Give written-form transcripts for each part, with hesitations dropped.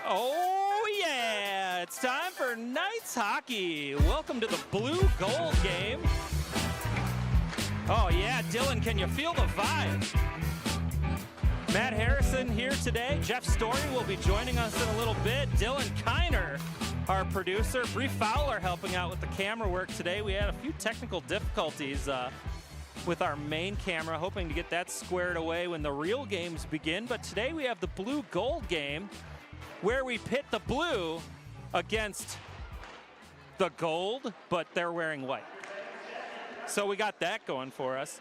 Oh yeah, it's time for Knights hockey. Welcome to the blue gold game. Oh yeah, Dylan, can you feel the vibe? Matt Harrison here today. Jeff Story will be joining us in a little bit. Dylan Kiner, our producer. Bree Fowler helping out with the camera work today. We had a few technical difficulties with our main camera, hoping to get that squared away when the real games begin. But today we have the blue gold game, where we pit the blue against the gold, but they're wearing white. So we got that going for us.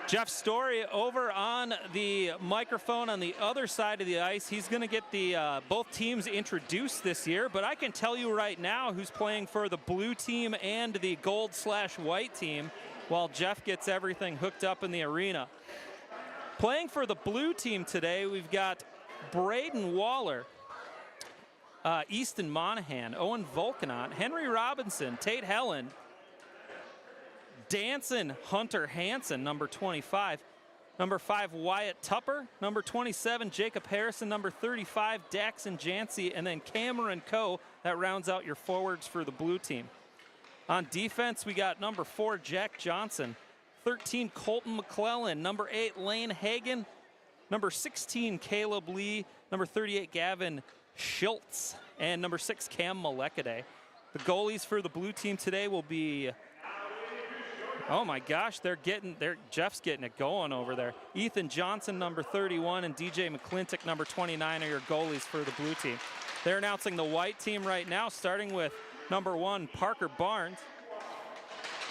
Jeff Story over on the microphone on the other side of the ice. He's going to get the both teams introduced this year, but I can tell you right now who's playing for the blue team and the gold/white team while Jeff gets everything hooked up in the arena. Playing for the blue team today, we've got Braden Waller, Easton Monahan, Owen Volkanot, Henry Robinson, Tate Helen, Danson Hunter Hansen, number 25. Number 5, Wyatt Tupper. Number 27, Jacob Harrison. Number 35, Daxon Jancy. And then Cameron Coe. That rounds out your forwards for the blue team. On defense, we got number 4, Jack Johnson. 13, Colton McClellan. Number 8, Lane Hagan. Number 16, Caleb Lee. Number 38, Gavin Schultz. And number 6, Cam Malekaday. The goalies for the blue team today will be, oh my gosh, Jeff's getting it going over there. Ethan Johnson, number 31, and DJ McClintock, number 29, are your goalies for the blue team. They're announcing the white team right now, starting with number 1, Parker Barnes.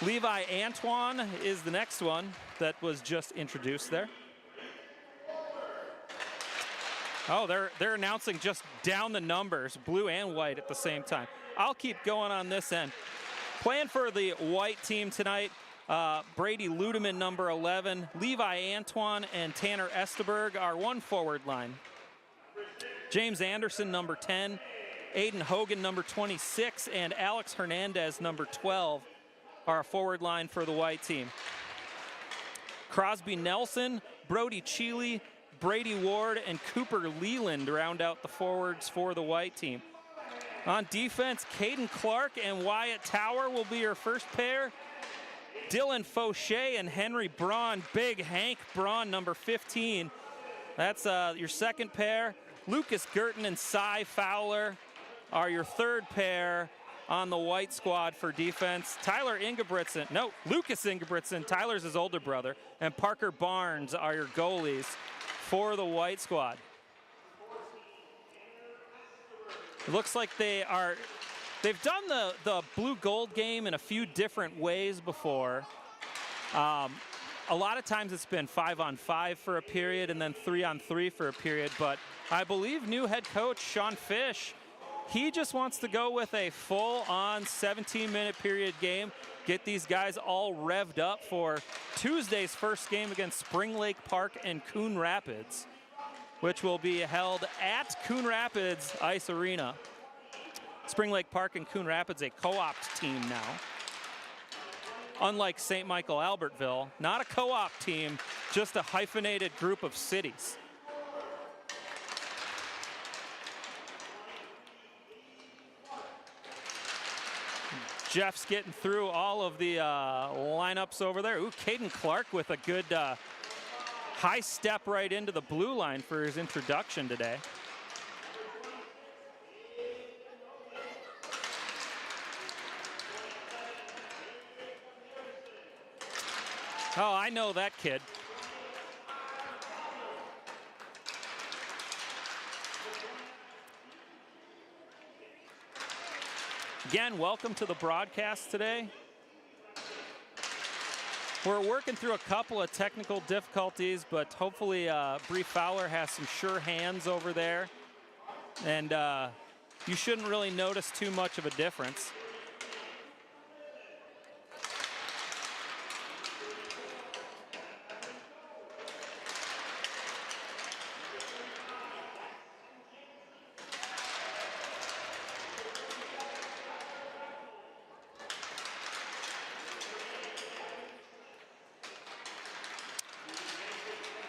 Levi Antoine is the next one that was just introduced there. Oh, they're announcing just down the numbers, blue and white at the same time. I'll keep going on this end. Playing for the white team tonight, Brady Ludeman, number 11, Levi Antoine and Tanner Esteberg are one forward line. James Anderson, number 10, Aiden Hogan, number 26, and Alex Hernandez, number 12, are a forward line for the white team. Crosby Nelson, Brody Cheeley, Brady Ward, and Cooper Leland round out the forwards for the white team. On defense, Caden Clark and Wyatt Tower will be your first pair. Dylan Fauché and Henry Braun, Big Hank Braun, number 15. That's your second pair. Lucas Girton and Cy Fowler are your third pair on the white squad for defense. Lucas Ingebrigtsen, Tyler's his older brother, and Parker Barnes are your goalies for the white squad. It looks like they've done the blue-gold game in a few different ways before. A lot of times it's been 5-on-5 for a period and then 3-on-3 for a period, but I believe new head coach Sean Fish, he just wants to go with a full-on 17-minute period game, get these guys all revved up for Tuesday's first game against Spring Lake Park and Coon Rapids, which will be held at Coon Rapids Ice Arena. Spring Lake Park and Coon Rapids, a co-op team now. Unlike St. Michael Albertville, not a co-op team, just a hyphenated group of cities. Jeff's getting through all of the lineups over there. Ooh, Caden Clark with a good high step right into the blue line for his introduction today. Oh, I know that kid. Again, welcome to the broadcast today. We're working through a couple of technical difficulties, but hopefully Bree Fowler has some sure hands over there, and you shouldn't really notice too much of a difference.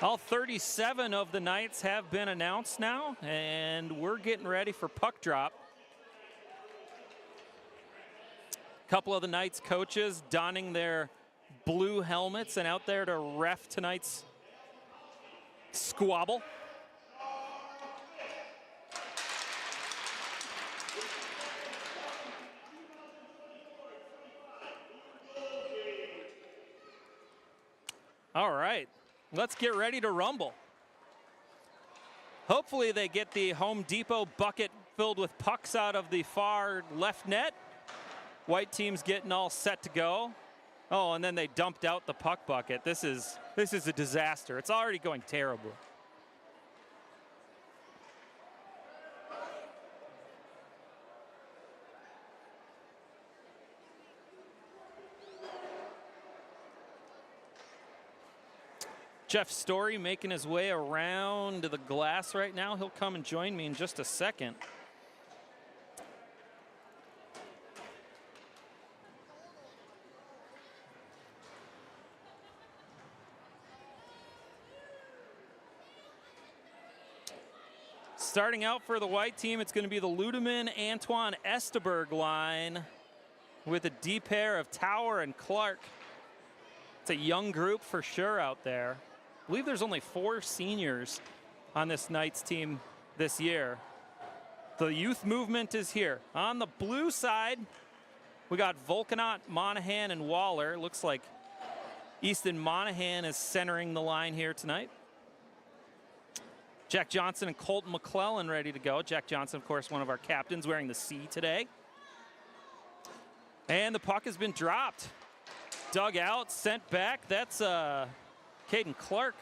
All 37 of the Knights have been announced now, and we're getting ready for puck drop. A couple of the Knights coaches donning their blue helmets and out there to ref tonight's squabble. All right, let's get ready to rumble. Hopefully they get the Home Depot bucket filled with pucks out of the far left net. White team's getting all set to go. Oh, and then they dumped out the puck bucket. This is a disaster. It's already going terrible. Jeff Story making his way around to the glass right now. He'll come and join me in just a second. Starting out for the white team, it's going to be the Ludeman Antoine Esteberg line with a deep pair of Tower and Clark. It's a young group for sure out there. I believe there's only 4 seniors on this Knights team this year. The youth movement is here. On the blue side, we got Volkanot, Monahan, and Waller. Looks like Easton Monahan is centering the line here tonight. Jack Johnson and Colton McClellan ready to go. Jack Johnson, of course, one of our captains, wearing the C today. And the puck has been dropped. Dug out, sent back. That's Caden Clark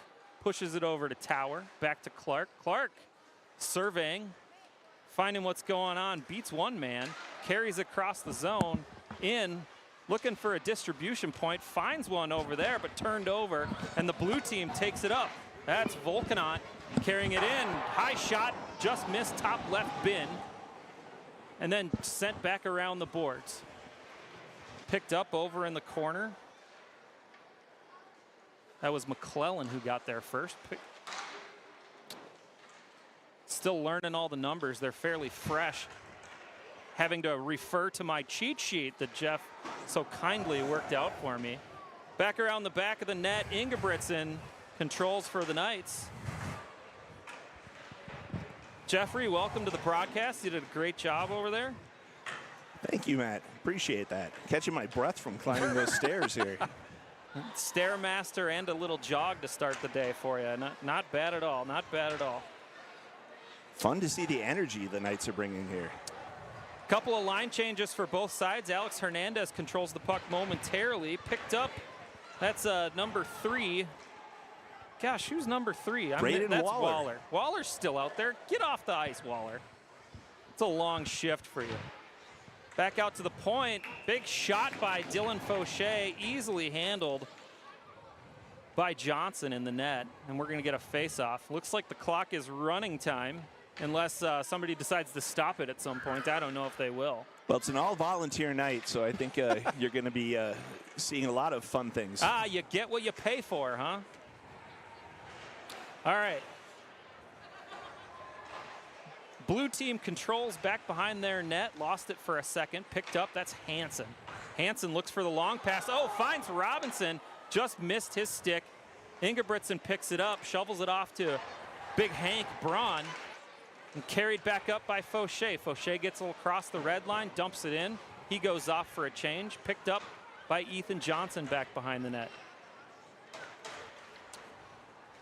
pushes it over to Tower. Back to Clark. Clark surveying, finding what's going on. Beats one man, carries across the zone, in, looking for a distribution point. Finds one over there, but turned over, and the blue team takes it up. That's Volkanot carrying it in. High shot, just missed top left bin, and then sent back around the boards. Picked up over in the corner. That was McClellan who got there first. Still learning all the numbers. They're fairly fresh. Having to refer to my cheat sheet that Jeff so kindly worked out for me. Back around the back of the net, Ingebrigtsen controls for the Knights. Jeffrey, welcome to the broadcast. You did a great job over there. Thank you, Matt. Appreciate that. Catching my breath from climbing those stairs here. Stairmaster and a little jog to start the day for you. Not bad at all. Not bad at all. Fun to see the energy the Knights are bringing here. Couple of line changes for both sides. Alex Hernandez controls the puck momentarily. Picked up. That's number 3. Gosh, who's number 3? That's Waller. Waller's still out there. Get off the ice, Waller. It's a long shift for you. Back out to the point. Big shot by Dylan Fauché, easily handled by Johnson in the net. And we're going to get a face-off. Looks like the clock is running time, unless somebody decides to stop it at some point. I don't know if they will. Well, it's an all-volunteer night, so I think you're going to be seeing a lot of fun things. You get what you pay for, huh? All right. Blue team controls back behind their net, lost it for a second, picked up. That's Hansen. Hansen looks for the long pass. Oh, finds Robinson, just missed his stick. Ingebrigtsen picks it up, shovels it off to Big Hank Braun, and carried back up by Fauché. Fauché gets across the red line, dumps it in. He goes off for a change, picked up by Ethan Johnson back behind the net.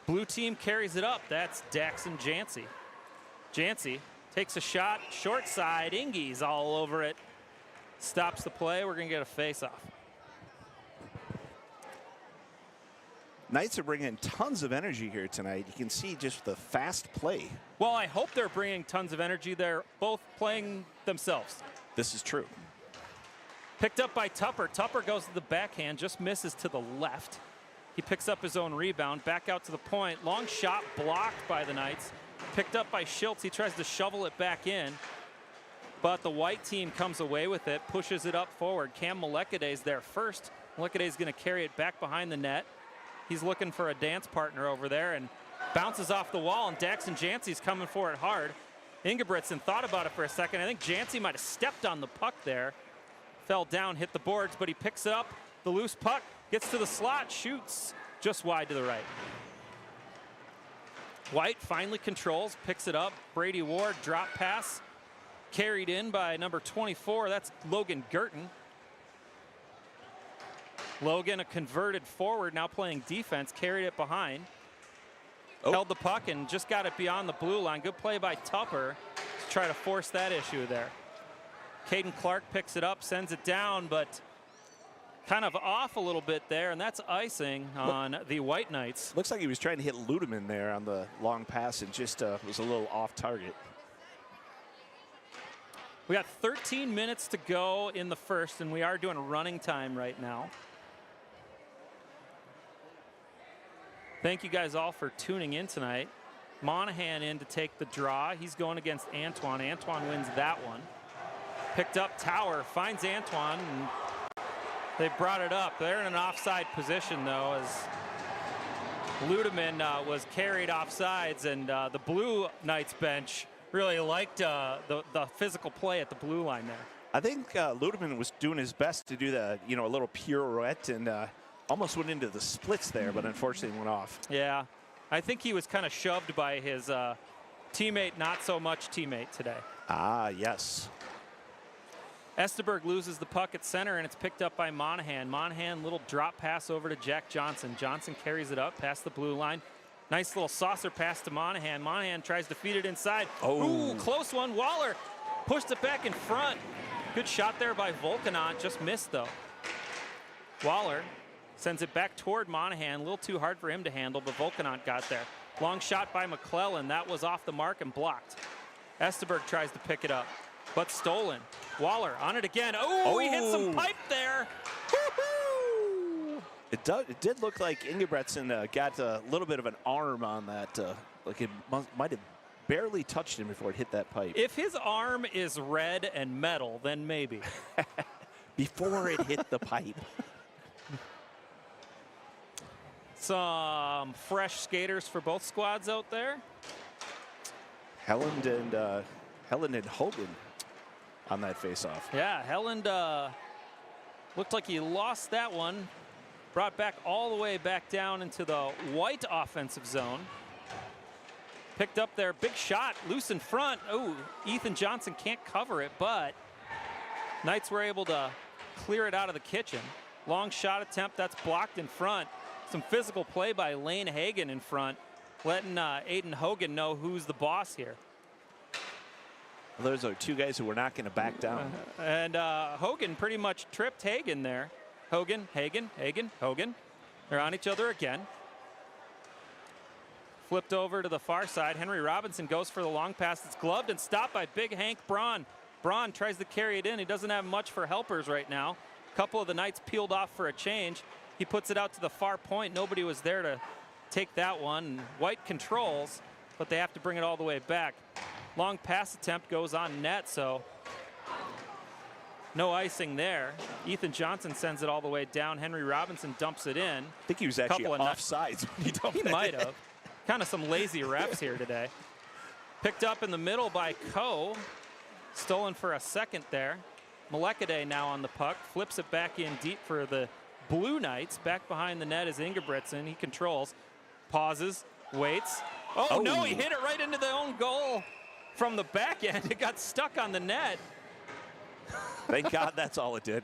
Blue team carries it up. That's Daxon Jancy. Jancy takes a shot, short side. Inge's all over it. Stops the play. We're going to get a face-off. Knights are bringing tons of energy here tonight. You can see just the fast play. Well, I hope they're bringing tons of energy. They're both playing themselves. This is true. Picked up by Tupper. Tupper goes to the backhand, just misses to the left. He picks up his own rebound, back out to the point. Long shot blocked by the Knights. Picked up by Schultz. He tries to shovel it back in, but the white team comes away with it, pushes it up forward. Cam Molekade's there first. Molekade's going to carry it back behind the net. He's looking for a dance partner over there and bounces off the wall, and Daxton Jancy's coming for it hard. Ingebrigtsen thought about it for a second. I think Jancy might have stepped on the puck there. Fell down, hit the boards, but he picks it up. The loose puck, gets to the slot, shoots just wide to the right. White finally controls, picks it up. Brady Ward, drop pass, carried in by number 24. That's Logan Gurton. Logan, a converted forward, now playing defense, carried it behind. Held the puck and just got it beyond the blue line. Good play by Tupper to try to force that issue there. Caden Clark picks it up, sends it down, but kind of off a little bit there, and that's icing on the White Knights. Looks like he was trying to hit Ludeman there on the long pass and just was a little off target. We got 13 minutes to go in the first, and we are doing running time right now. Thank you guys all for tuning in tonight. Monahan in to take the draw. He's going against Antoine. Antoine wins that one. Picked up Tower, finds Antoine, and they brought it up. They're in an offside position, though, as Ludeman was carried offsides, and the Blue Knights bench really liked the physical play at the blue line there. I think Ludeman was doing his best to do the, a little pirouette and almost went into the splits there, but unfortunately went off. Yeah, I think he was kind of shoved by his teammate, not so much teammate today. Ah, yes. Esteberg loses the puck at center, and it's picked up by Monahan. Monahan, little drop pass over to Jack Johnson. Johnson carries it up past the blue line. Nice little saucer pass to Monahan. Monahan tries to feed it inside. Oh. Ooh, close one. Waller pushed it back in front. Good shot there by Volkanot, just missed though. Waller sends it back toward Monahan. A little too hard for him to handle, but Volkanot got there. Long shot by McClellan. That was off the mark and blocked. Esteberg tries to pick it up, but stolen. Waller on it again. Oh, he hit some pipe there. Woo-hoo! It did look like Ingebrigtsen got a little bit of an arm on that. Like it might have barely touched him before it hit that pipe. If his arm is red and metal, then maybe. Before it hit the pipe. Some fresh skaters for both squads out there. Helland and Hogan on that faceoff. Yeah, Helland looked like he lost that one. Brought back all the way back down into the White offensive zone. Picked up there, big shot, loose in front. Oh, Ethan Johnson can't cover it, but Knights were able to clear it out of the kitchen. Long shot attempt, that's blocked in front. Some physical play by Lane Hagan in front, letting Aiden Hogan know who's the boss here. Well, those are two guys who were not going to back down. And Hogan pretty much tripped Hagan there. Hogan, Hagan, Hagan, Hogan. They're on each other again. Flipped over to the far side. Henry Robinson goes for the long pass. It's gloved and stopped by big Hank Braun. Braun tries to carry it in. He doesn't have much for helpers right now. A couple of the Knights peeled off for a change. He puts it out to the far point. Nobody was there to take that one. White controls, but they have to bring it all the way back. Long pass attempt goes on net, so no icing there. Ethan Johnson sends it all the way down. Henry Robinson dumps it in. I think he was actually offsides when he dumped it. He might have. Kind of some lazy refs here today. Picked up in the middle by Coe. Stolen for a second there. Malekade now on the puck. Flips it back in deep for the Blue Knights. Back behind the net is Ingebrigtsen. He controls. Pauses. Waits. Oh, no, he hit it right into the own goal from the back end. It got stuck on the net. Thank God that's all it did.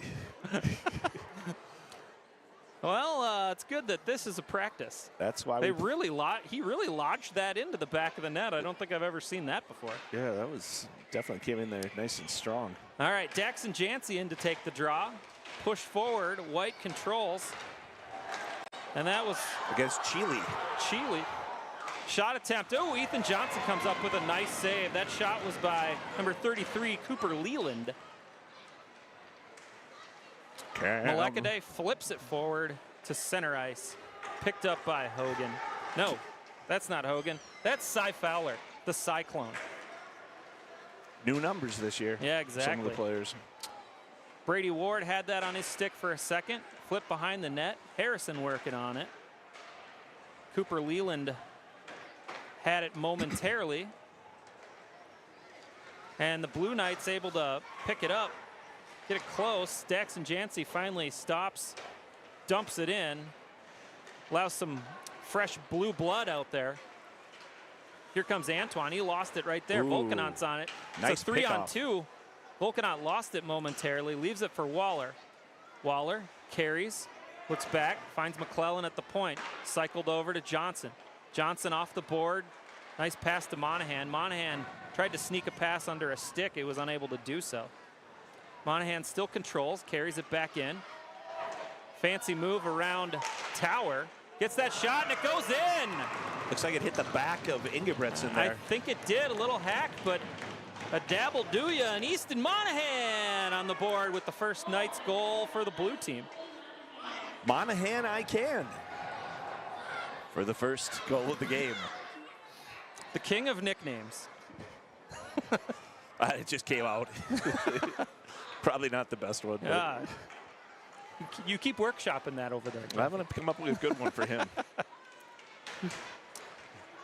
Well, it's good that this is a practice. That's why he really lodged that into the back of the net. I don't think I've ever seen that before. Yeah, that was definitely came in there nice and strong. All right, Daxton Jancy in to take the draw. Push forward, White controls. And that was against Chile. Shot attempt. Oh, Ethan Johnson comes up with a nice save. That shot was by number 33, Cooper Leland. Malekade flips it forward to center ice. Picked up by Hogan. No, that's not Hogan. That's Cy Fowler, the Cyclone. New numbers this year. Yeah, exactly. Some of the players. Brady Ward had that on his stick for a second. Flip behind the net. Harrison working on it. Cooper Leland had it momentarily. And the Blue Knights able to pick it up, get it close. Daxon Jancy finally stops, dumps it in, allows some fresh blue blood out there. Here comes Antoine. He lost it right there. Volkanot's on it. Nice so 3-on-2. Volkanot lost it momentarily, leaves it for Waller. Waller carries, looks back, finds McClellan at the point. Cycled over to Johnson. Johnson off the board. Nice pass to Monahan. Monahan tried to sneak a pass under a stick. It was unable to do so. Monahan still controls, carries it back in. Fancy move around Tower. Gets that shot and it goes in. Looks like it hit the back of Ingebretson there. I think it did, a little hack, but a dabble do ya, and Easton Monahan on the board with the first Knights goal for the blue team. Monahan, I can. For the first goal of the game. The king of nicknames. It just came out. Probably not the best one. Yeah. You keep workshopping that over there. I'm going to come up with a good one for him.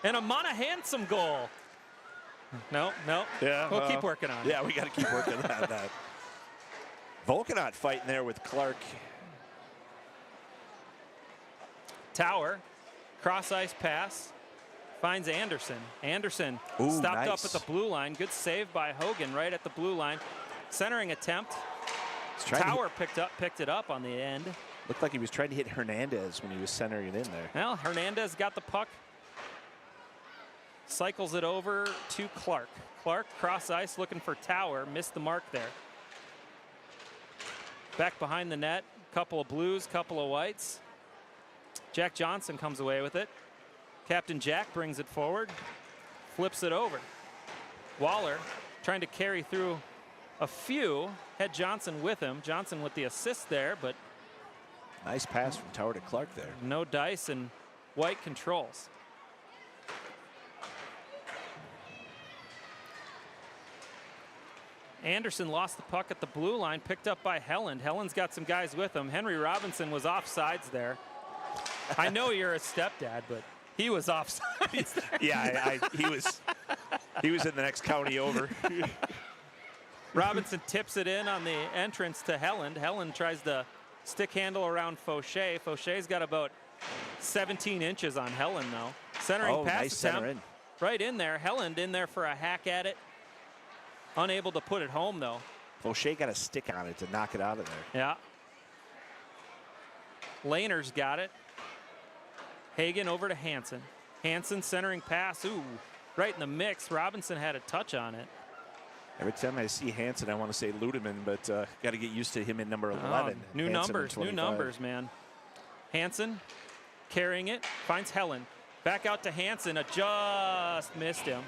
And a Monahan-some goal. No. Yeah, we'll keep working on it. Yeah, we got to keep working on that. Volkanot fighting there with Clark. Tower, cross-ice pass, finds Anderson. Anderson stopped nice. up at the blue line. Good save by Hogan right at the blue line. Centering attempt. Tower picked it up on the end. Looked like he was trying to hit Hernandez when he was centering it in there. Well, Hernandez got the puck. Cycles it over to Clark. Clark, cross ice, looking for Tower. Missed the mark there. Back behind the net. Couple of blues, couple of whites. Jack Johnson comes away with it. Captain Jack brings it forward. Flips it over. Waller trying to carry through a few. Had Johnson with him. Johnson with the assist there, but nice pass from Tower to Clark there. no dice, and White controls. Anderson lost the puck at the blue line, picked up by Helland. Helland's got some guys with him. Henry Robinson was offsides there. I know you're a stepdad, but he was offsides there. Yeah, he was in the next county over. Robinson tips it in on the entrance to Helland. Helland tries to stick handle around Fauché. Fauché's got about 17 inches on Helland, though. Centering pass nice attempt. center in. Right in there. Helland in there for a hack at it. Unable to put it home, though. Fauché got a stick on it to knock it out of there. Yeah. Lehner's got it. Hagen over to Hansen. Hansen centering pass. Ooh, right in the mix. Robinson had a touch on it. Every time I see Hansen, I want to say Ludeman, but got to get used to him in number 11. New Hansen numbers, man. Hansen carrying it, finds Helen. Back out to Hansen, just missed him.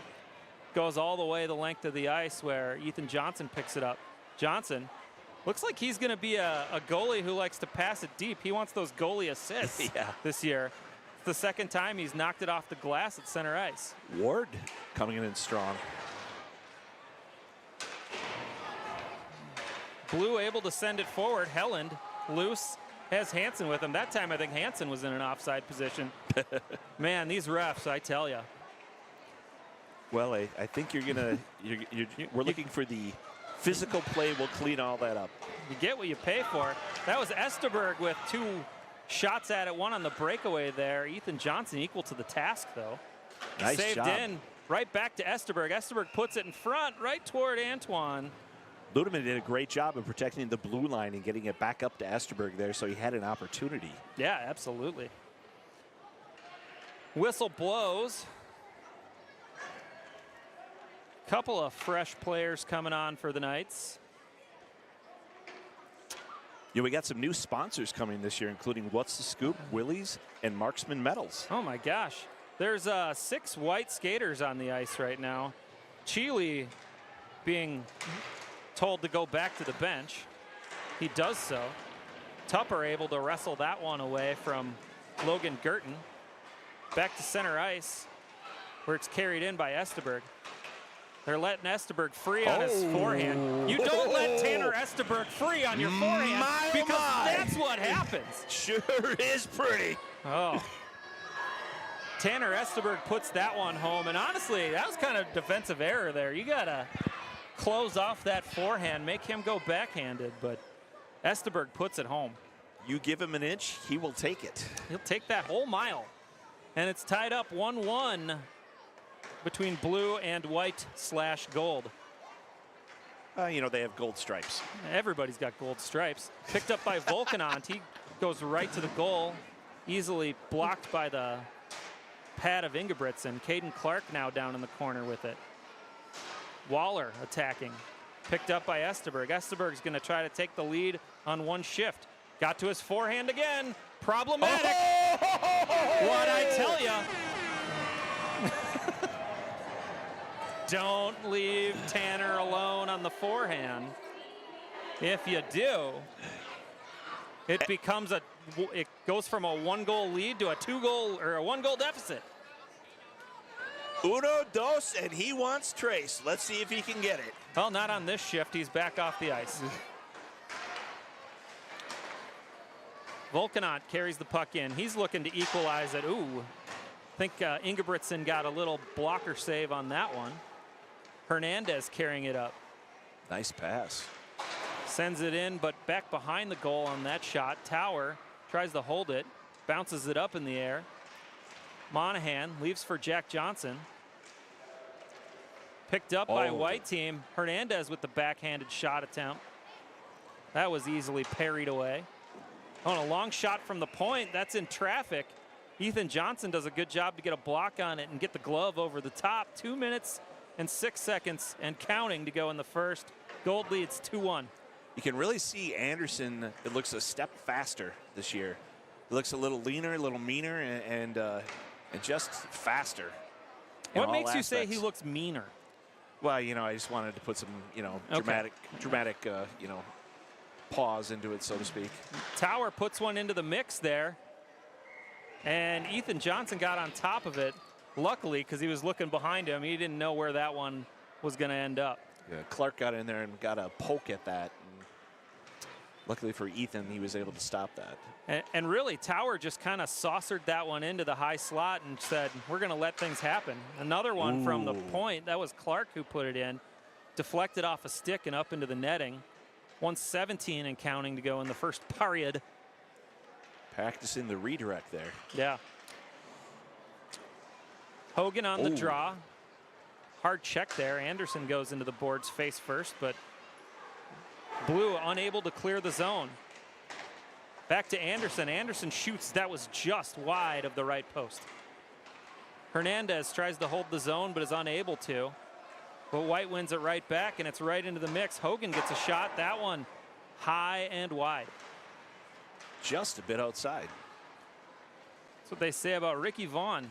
Goes all the way the length of the ice where Ethan Johnson picks it up. Johnson looks like he's going to be a goalie who likes to pass it deep. He wants those goalie assists this year. It's the second time he's knocked it off the glass at center ice. Ward coming in strong. Blue able to send it forward. Helland loose, has Hansen with him. That time I think Hansen was in an offside position. Man, these refs, I tell you. Well, I think you're gonna. We're looking for the physical play. Will clean all that up. You get what you pay for. That was Esterberg with 2 shots at it, one on the breakaway there. Ethan Johnson equal to the task, though. Nice Saved job. in, right back to Esterberg. Esterberg puts it in front, right toward Antoine. Ludeman did a great job of protecting the blue line and getting it back up to Esterberg there, so he had an opportunity. Yeah, absolutely. Whistle blows. Couple of fresh players coming on for the Knights. Yeah, we got some new sponsors coming this year, including What's the Scoop, Willys, and Marksman Metals. Oh my gosh. There's 6 white skaters on the ice right now. Chile being told to go back to the bench. He does so. Tupper able to wrestle that one away from Logan Gurton. Back to center ice, where it's carried in by Esterberg. They're letting Esterberg free on his forehand. You don't let Tanner Esterberg free on your forehand because that's what happens. Sure is pretty. Oh. Tanner Esterberg puts that one home, and honestly, that was kind of defensive error there. You gotta close off that forehand, make him go backhanded, but Esterberg puts it home. You give him an inch, he will take it. He'll take that whole mile. And it's tied up 1-1 between blue and white/gold. You know, they have gold stripes. Everybody's got gold stripes. Picked up by Volkanant. He goes right to the goal. Easily blocked by the pad of Ingebrigtsen. Caden Clark now down in the corner with it. Waller attacking. Picked up by Esterberg. Esterberg's going to try to take the lead on one shift. Got to his forehand again. Problematic. What I tell you. Don't leave Tanner alone on the forehand. If you do, it goes from a 1-goal lead to a 2-goal or a 1-goal deficit. Uno, dos, and he wants Trace. Let's see if he can get it. Well, not on this shift. He's back off the ice. Volkanant carries the puck in. He's looking to equalize it. Ooh, I think Ingebrigtsen got a little blocker save on that one. Hernandez carrying it up. Nice pass. Sends it in, but back behind the goal on that shot. Tower tries to hold it, bounces it up in the air. Monahan leaves for Jack Johnson. Picked up by white team. Hernandez with the backhanded shot attempt. That was easily parried away. On a long shot from the point, that's in traffic. Ethan Johnson does a good job to get a block on it and get the glove over the top. 2 minutes and 6 seconds and counting to go in the first. Gold leads 2-1. You can really see Anderson, it looks a step faster this year. It looks a little leaner, a little meaner, and just faster. What makes you say he looks meaner? Well, you know, I just wanted to put some, you know, dramatic, you know, pause into it, so to speak. Tower puts one into the mix there. And Ethan Johnson got on top of it, luckily, because he was looking behind him. He didn't know where that one was going to end up. Yeah, Clark got in there and got a poke at that. And luckily for Ethan, he was able to stop that. And really, Tower just kind of saucered that one into the high slot and said, we're going to let things happen. Another one from the point. That was Clark who put it in. Deflected off a stick and up into the netting. 1:17 and counting to go in the first period. Practicing the redirect there. Yeah. Hogan on the draw. Hard check there. Anderson goes into the boards face first, but Blue unable to clear the zone. Back to Anderson. Anderson shoots. That was just wide of the right post. Hernandez tries to hold the zone, but is unable to. But White wins it right back, and it's right into the mix. Hogan gets a shot. That one high and wide. Just a bit outside. That's what they say about Ricky Vaughn.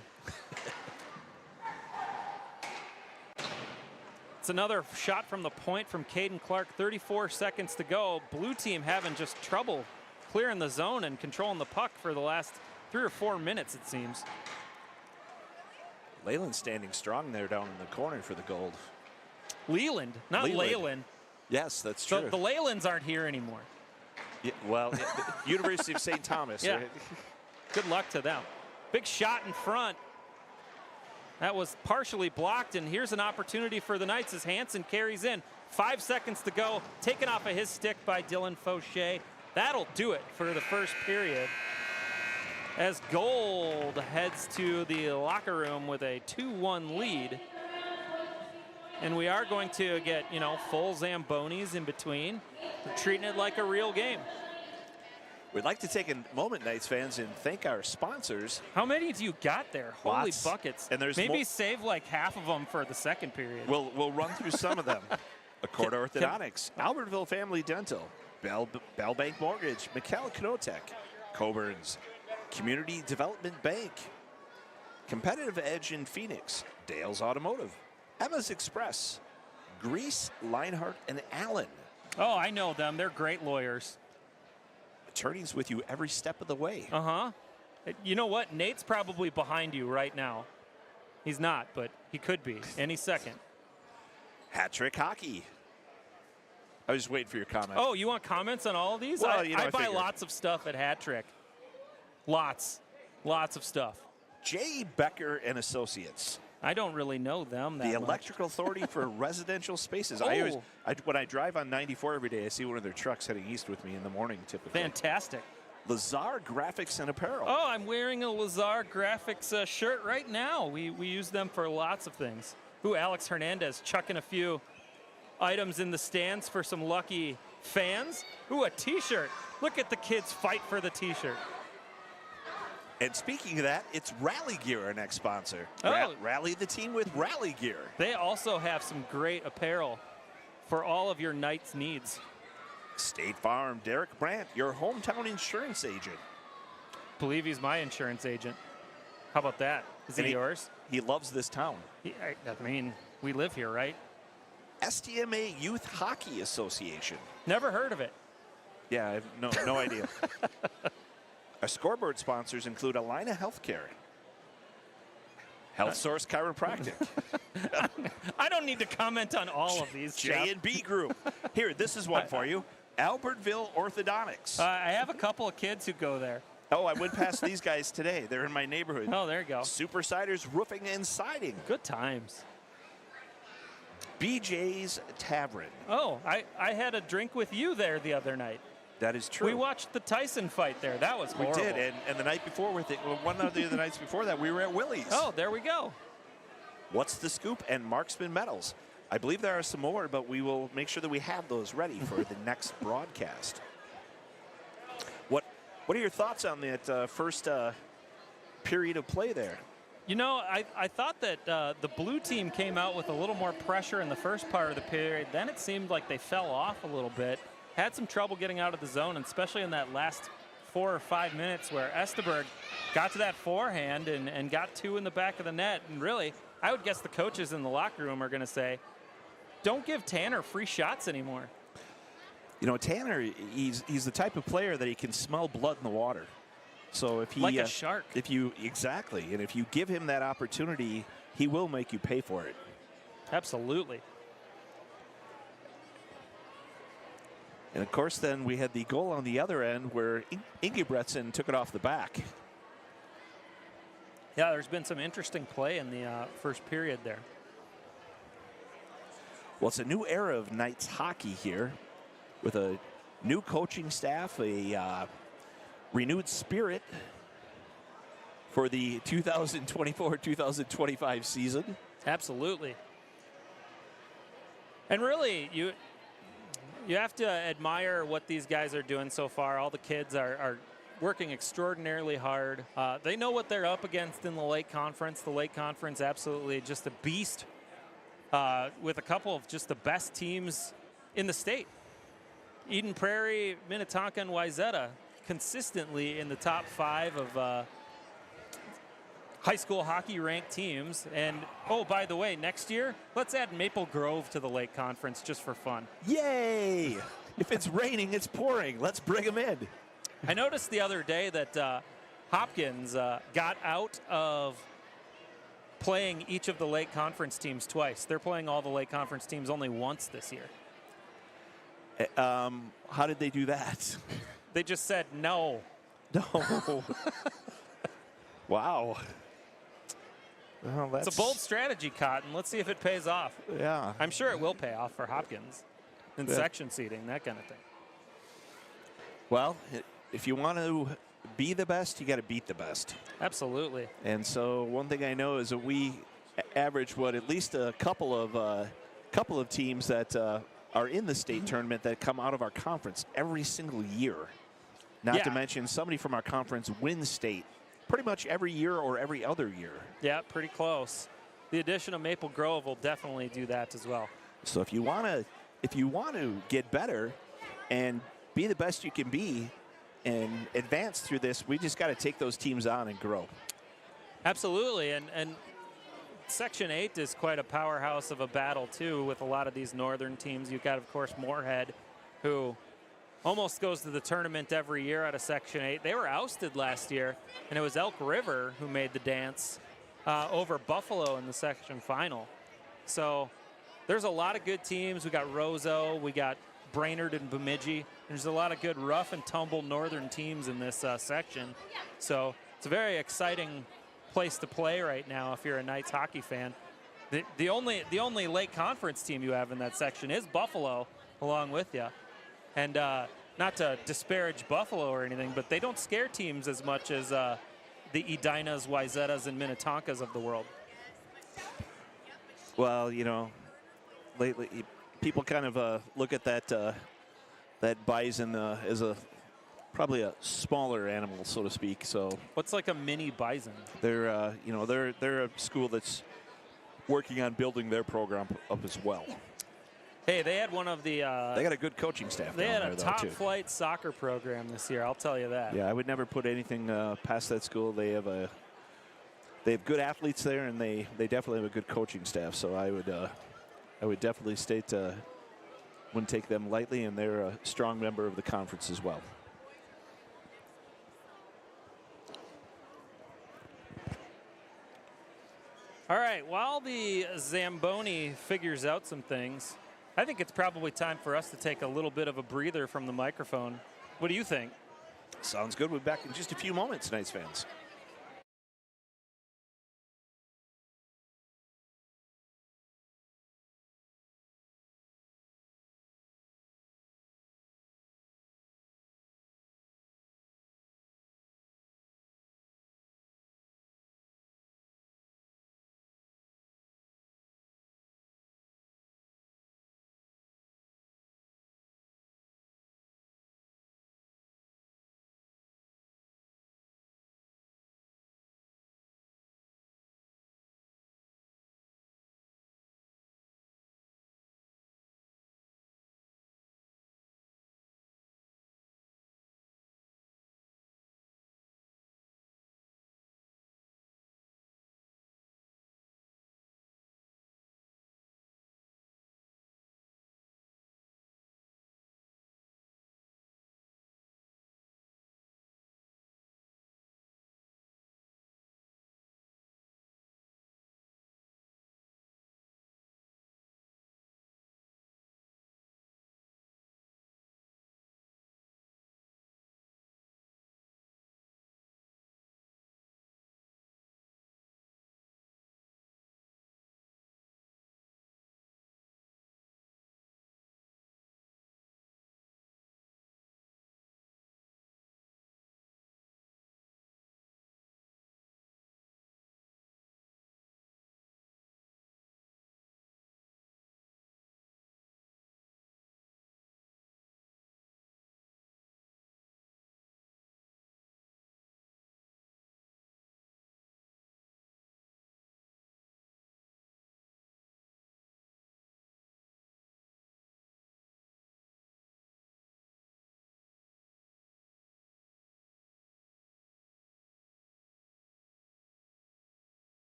It's another shot from the point from Caden Clark. 34 seconds to go. Blue team having just trouble clearing the zone and controlling the puck for the last 3 or 4 minutes, it seems. Leyland standing strong there down in the corner for the gold. Leland, not Leyland. Yes, that's true. The Leylands aren't here anymore. Yeah, well, University of St. Thomas. Yeah. Right? Good luck to them. Big shot in front. That was partially blocked, and here's an opportunity for the Knights as Hansen carries in. 5 seconds to go. Taken off of his stick by Dylan Fauché. That'll do it for the first period. As Gold heads to the locker room with a 2-1 lead. And we are going to get, you know, full Zambonis in between. We're treating it like a real game. We'd like to take a moment, Knights fans, and thank our sponsors. How many do you got there? Lots. Holy buckets. And there's maybe save like half of them for the second period. We'll run through some of them. Accord Orthodontics, Albertville Family Dental, Bell Bank Mortgage, McKell Canotech, Coburn's, Community Development Bank, Competitive Edge in Phoenix, Dale's Automotive, Emma's Express, Grease, Leinhardt, and Allen. Oh, I know them. They're great lawyers. Attorneys with you every step of the way. Uh-huh. You know what? Nate's probably behind you right now. He's not, but he could be any second. Hat Trick Hockey. I was just waiting for your comment. Oh, you want comments on all of these? Well, I you know, buy figured. lots of stuff at Hat Trick. Lots of stuff. J. Becker and Associates. I don't really know them that The much. Electrical Authority for Residential Spaces. Oh. When I drive on 94 every day, I see one of their trucks heading east with me in the morning typically. Fantastic. Lazar Graphics and Apparel. Oh, I'm wearing a Lazar Graphics shirt right now. We use them for lots of things. Ooh, Alex Hernandez chucking a few items in the stands for some lucky fans. Ooh, a T-shirt. Look at the kids fight for the T-shirt. And speaking of that, it's Rally Gear, our next sponsor. Oh. Rally the team with Rally Gear. They also have some great apparel for all of your Knights needs. State Farm, Derek Brandt, your hometown insurance agent. Believe he's my insurance agent. How about that? Is he yours? He loves this town. I mean, we live here, right? STMA Youth Hockey Association. Never heard of it. Yeah, I have no idea. Our scoreboard sponsors include Alina Healthcare, Health Source Chiropractic, I don't need to comment on all of these, Jeff. J&B Group. Here, this is one for you. Albertville Orthodontics. I have a couple of kids who go there. Oh, I went past these guys today. They're in my neighborhood. Oh, there you go. Super Siders Roofing and Siding. Good times. BJ's Tavern. Oh, I had a drink with you there the other night. That is true. We watched the Tyson fight there. That was horrible. We did, and the night before, one of the nights before that, we were at Willie's. Oh, there we go. What's the Scoop and Marksman Medals. I believe there are some more, but we will make sure that we have those ready for the next broadcast. What are your thoughts on that first period of play there? You know, I thought that the blue team came out with a little more pressure in the first part of the period. Then it seemed like they fell off a little bit. Had some trouble getting out of the zone, and especially in that last 4 or 5 minutes where Esteberg got to that forehand and got 2 in the back of the net. And really, I would guess the coaches in the locker room are going to say, don't give Tanner free shots anymore. You know, Tanner, he's the type of player that he can smell blood in the water. So if he like a shark. Exactly, and if you give him that opportunity, he will make you pay for it. Absolutely. And of course, then we had the goal on the other end where Ingebretson took it off the back. Yeah, there's been some interesting play in the first period there. Well, it's a new era of Knights hockey here with a new coaching staff, a renewed spirit for the 2024-2025 season. Absolutely. And really, you have to admire what these guys are doing so far. All the kids are working extraordinarily hard. They know what they're up against in the Lake Conference. The Lake Conference, absolutely just a beast with a couple of just the best teams in the state. Eden Prairie, Minnetonka, and Wayzata consistently in the top 5 of high school hockey ranked teams. And, oh, by the way, next year, let's add Maple Grove to the Lake Conference just for fun. Yay! If it's raining, it's pouring. Let's bring them in. I noticed the other day that Hopkins got out of playing each of the Lake Conference teams twice. They're playing all the Lake Conference teams only once this year. How did they do that? They just said no. No. Wow. Well, that's It's a bold strategy, Cotton. Let's see if it pays off. Yeah. I'm sure it will pay off for Hopkins in section seating, that kind of thing. Well, if you want to be the best, you got to beat the best. Absolutely. And so one thing I know is that we average at least a couple of teams that are in the state tournament that come out of our conference every single year. Not to mention somebody from our conference wins state pretty much every year or every other year. Yeah, pretty close. The addition of Maple Grove will definitely do that as well. So if you want to get better and be the best you can be and advance through this, we just got to take those teams on and grow. Absolutely, and Section 8 is quite a powerhouse of a battle too with a lot of these northern teams. You've got, of course, Moorhead, who almost goes to the tournament every year out of Section 8. They were ousted last year, and it was Elk River who made the dance over Buffalo in the section final. So there's a lot of good teams. We got Roseau, we got Brainerd and Bemidji. There's a lot of good rough and tumble northern teams in this section. So it's a very exciting place to play right now if you're a Knights hockey fan. The only Lake Conference team you have in that section is Buffalo, along with you. And not to disparage Buffalo or anything, but they don't scare teams as much as the Edinas, Wyzetas, and Minnetonkas of the world. Well, you know, lately people kind of look at that bison as probably a smaller animal, so to speak. So what's like a mini bison? They're you know, they're a school that's working on building their program up as well. Hey, they had one of the. They got a good coaching staff. They down had there, a though, top-flight soccer program this year. I'll tell you that. Yeah, I would never put anything past that school. They have good athletes there, and they definitely have a good coaching staff. So I would definitely state wouldn't take them lightly, and they're a strong member of the conference as well. All right, while the Zamboni figures out some things, I think it's probably time for us to take a little bit of a breather from the microphone. What do you think? Sounds good. We'll be back in just a few moments, Knights fans.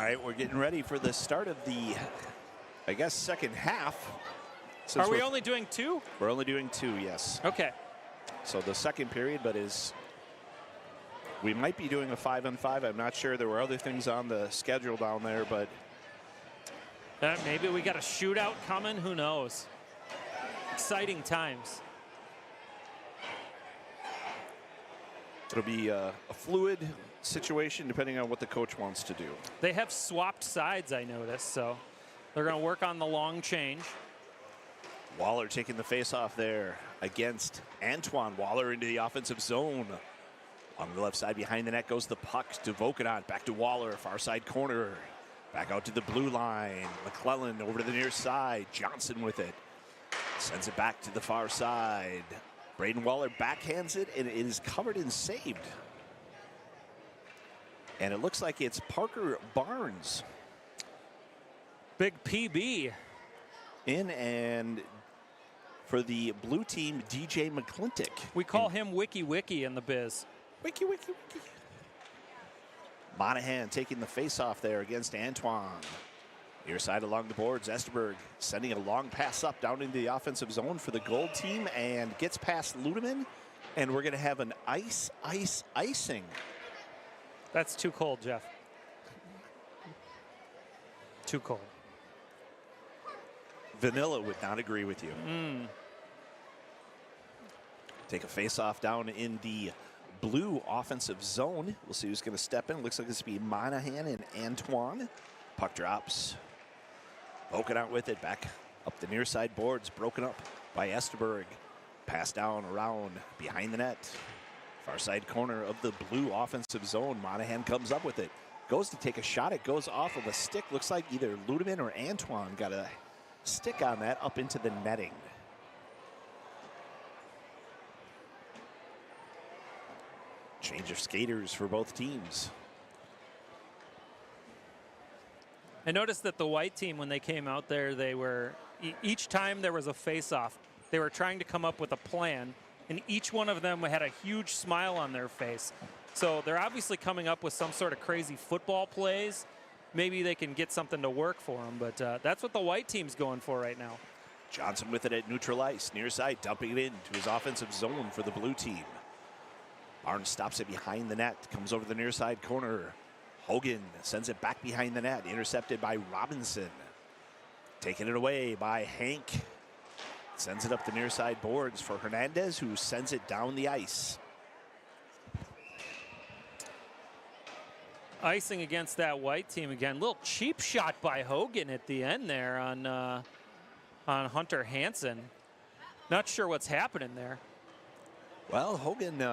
right, we're getting ready for the start of the, I guess, second half. Are we only doing 2? We're only doing 2, yes. Okay. So the second period, but we might be doing a 5-on-5. I'm not sure. There were other things on the schedule down there, but maybe we got a shootout coming. Who knows? Exciting times. It'll be a fluid situation depending on what the coach wants to do. They have swapped sides, I noticed, so they're going to work on the long change. Waller taking the face-off there against Antoine. Waller into the offensive zone. On the left side behind the net goes the puck to Vokanon. Back to Waller, far side corner. Back out to the blue line. McClellan over to the near side. Johnson with it. Sends it back to the far side. Braden Waller backhands it, and it is covered and saved. And it looks like it's Parker Barnes. Big PB. In, and for the blue team, DJ McClintock. We call him Wiki Wiki in the biz. Wiki, wiki, wiki. Monahan taking the face-off there against Antoine. Near side along the boards, Esterberg sending a long pass up down into the offensive zone for the gold team and gets past Ludeman. And we're going to have an icing. That's too cold, Jeff. Too cold. Vanilla would not agree with you. Take a face-off down in the blue offensive zone. We'll see who's going to step in. Looks like this will be Monahan and Antoine. Puck drops. Voken out with it. Back up the near side boards. Broken up by Esterberg. Pass down around behind the net. Far side corner of the blue offensive zone. Monahan comes up with it. Goes to take a shot. It goes off of a stick. Looks like either Ludeman or Antoine got a stick on that up into the netting. Change of skaters for both teams. I noticed that the white team, when they came out there, they were, each time there was a face-off, they were trying to come up with a plan, and each one of them had a huge smile on their face. So they're obviously coming up with some sort of crazy football plays. Maybe they can get something to work for them, but that's what the white team's going for right now. Johnson with it at neutral ice, near side, dumping it into his offensive zone for the blue team. Barnes stops it behind the net, comes over the near side corner. Hogan sends it back behind the net, intercepted by Robinson. Taking it away by Hank. Sends it up the near side boards for Hernandez, who sends it down the ice. Icing against that white team again. Little cheap shot by Hogan at the end there on Hunter Hansen. Not sure what's happening there. Well, Hogan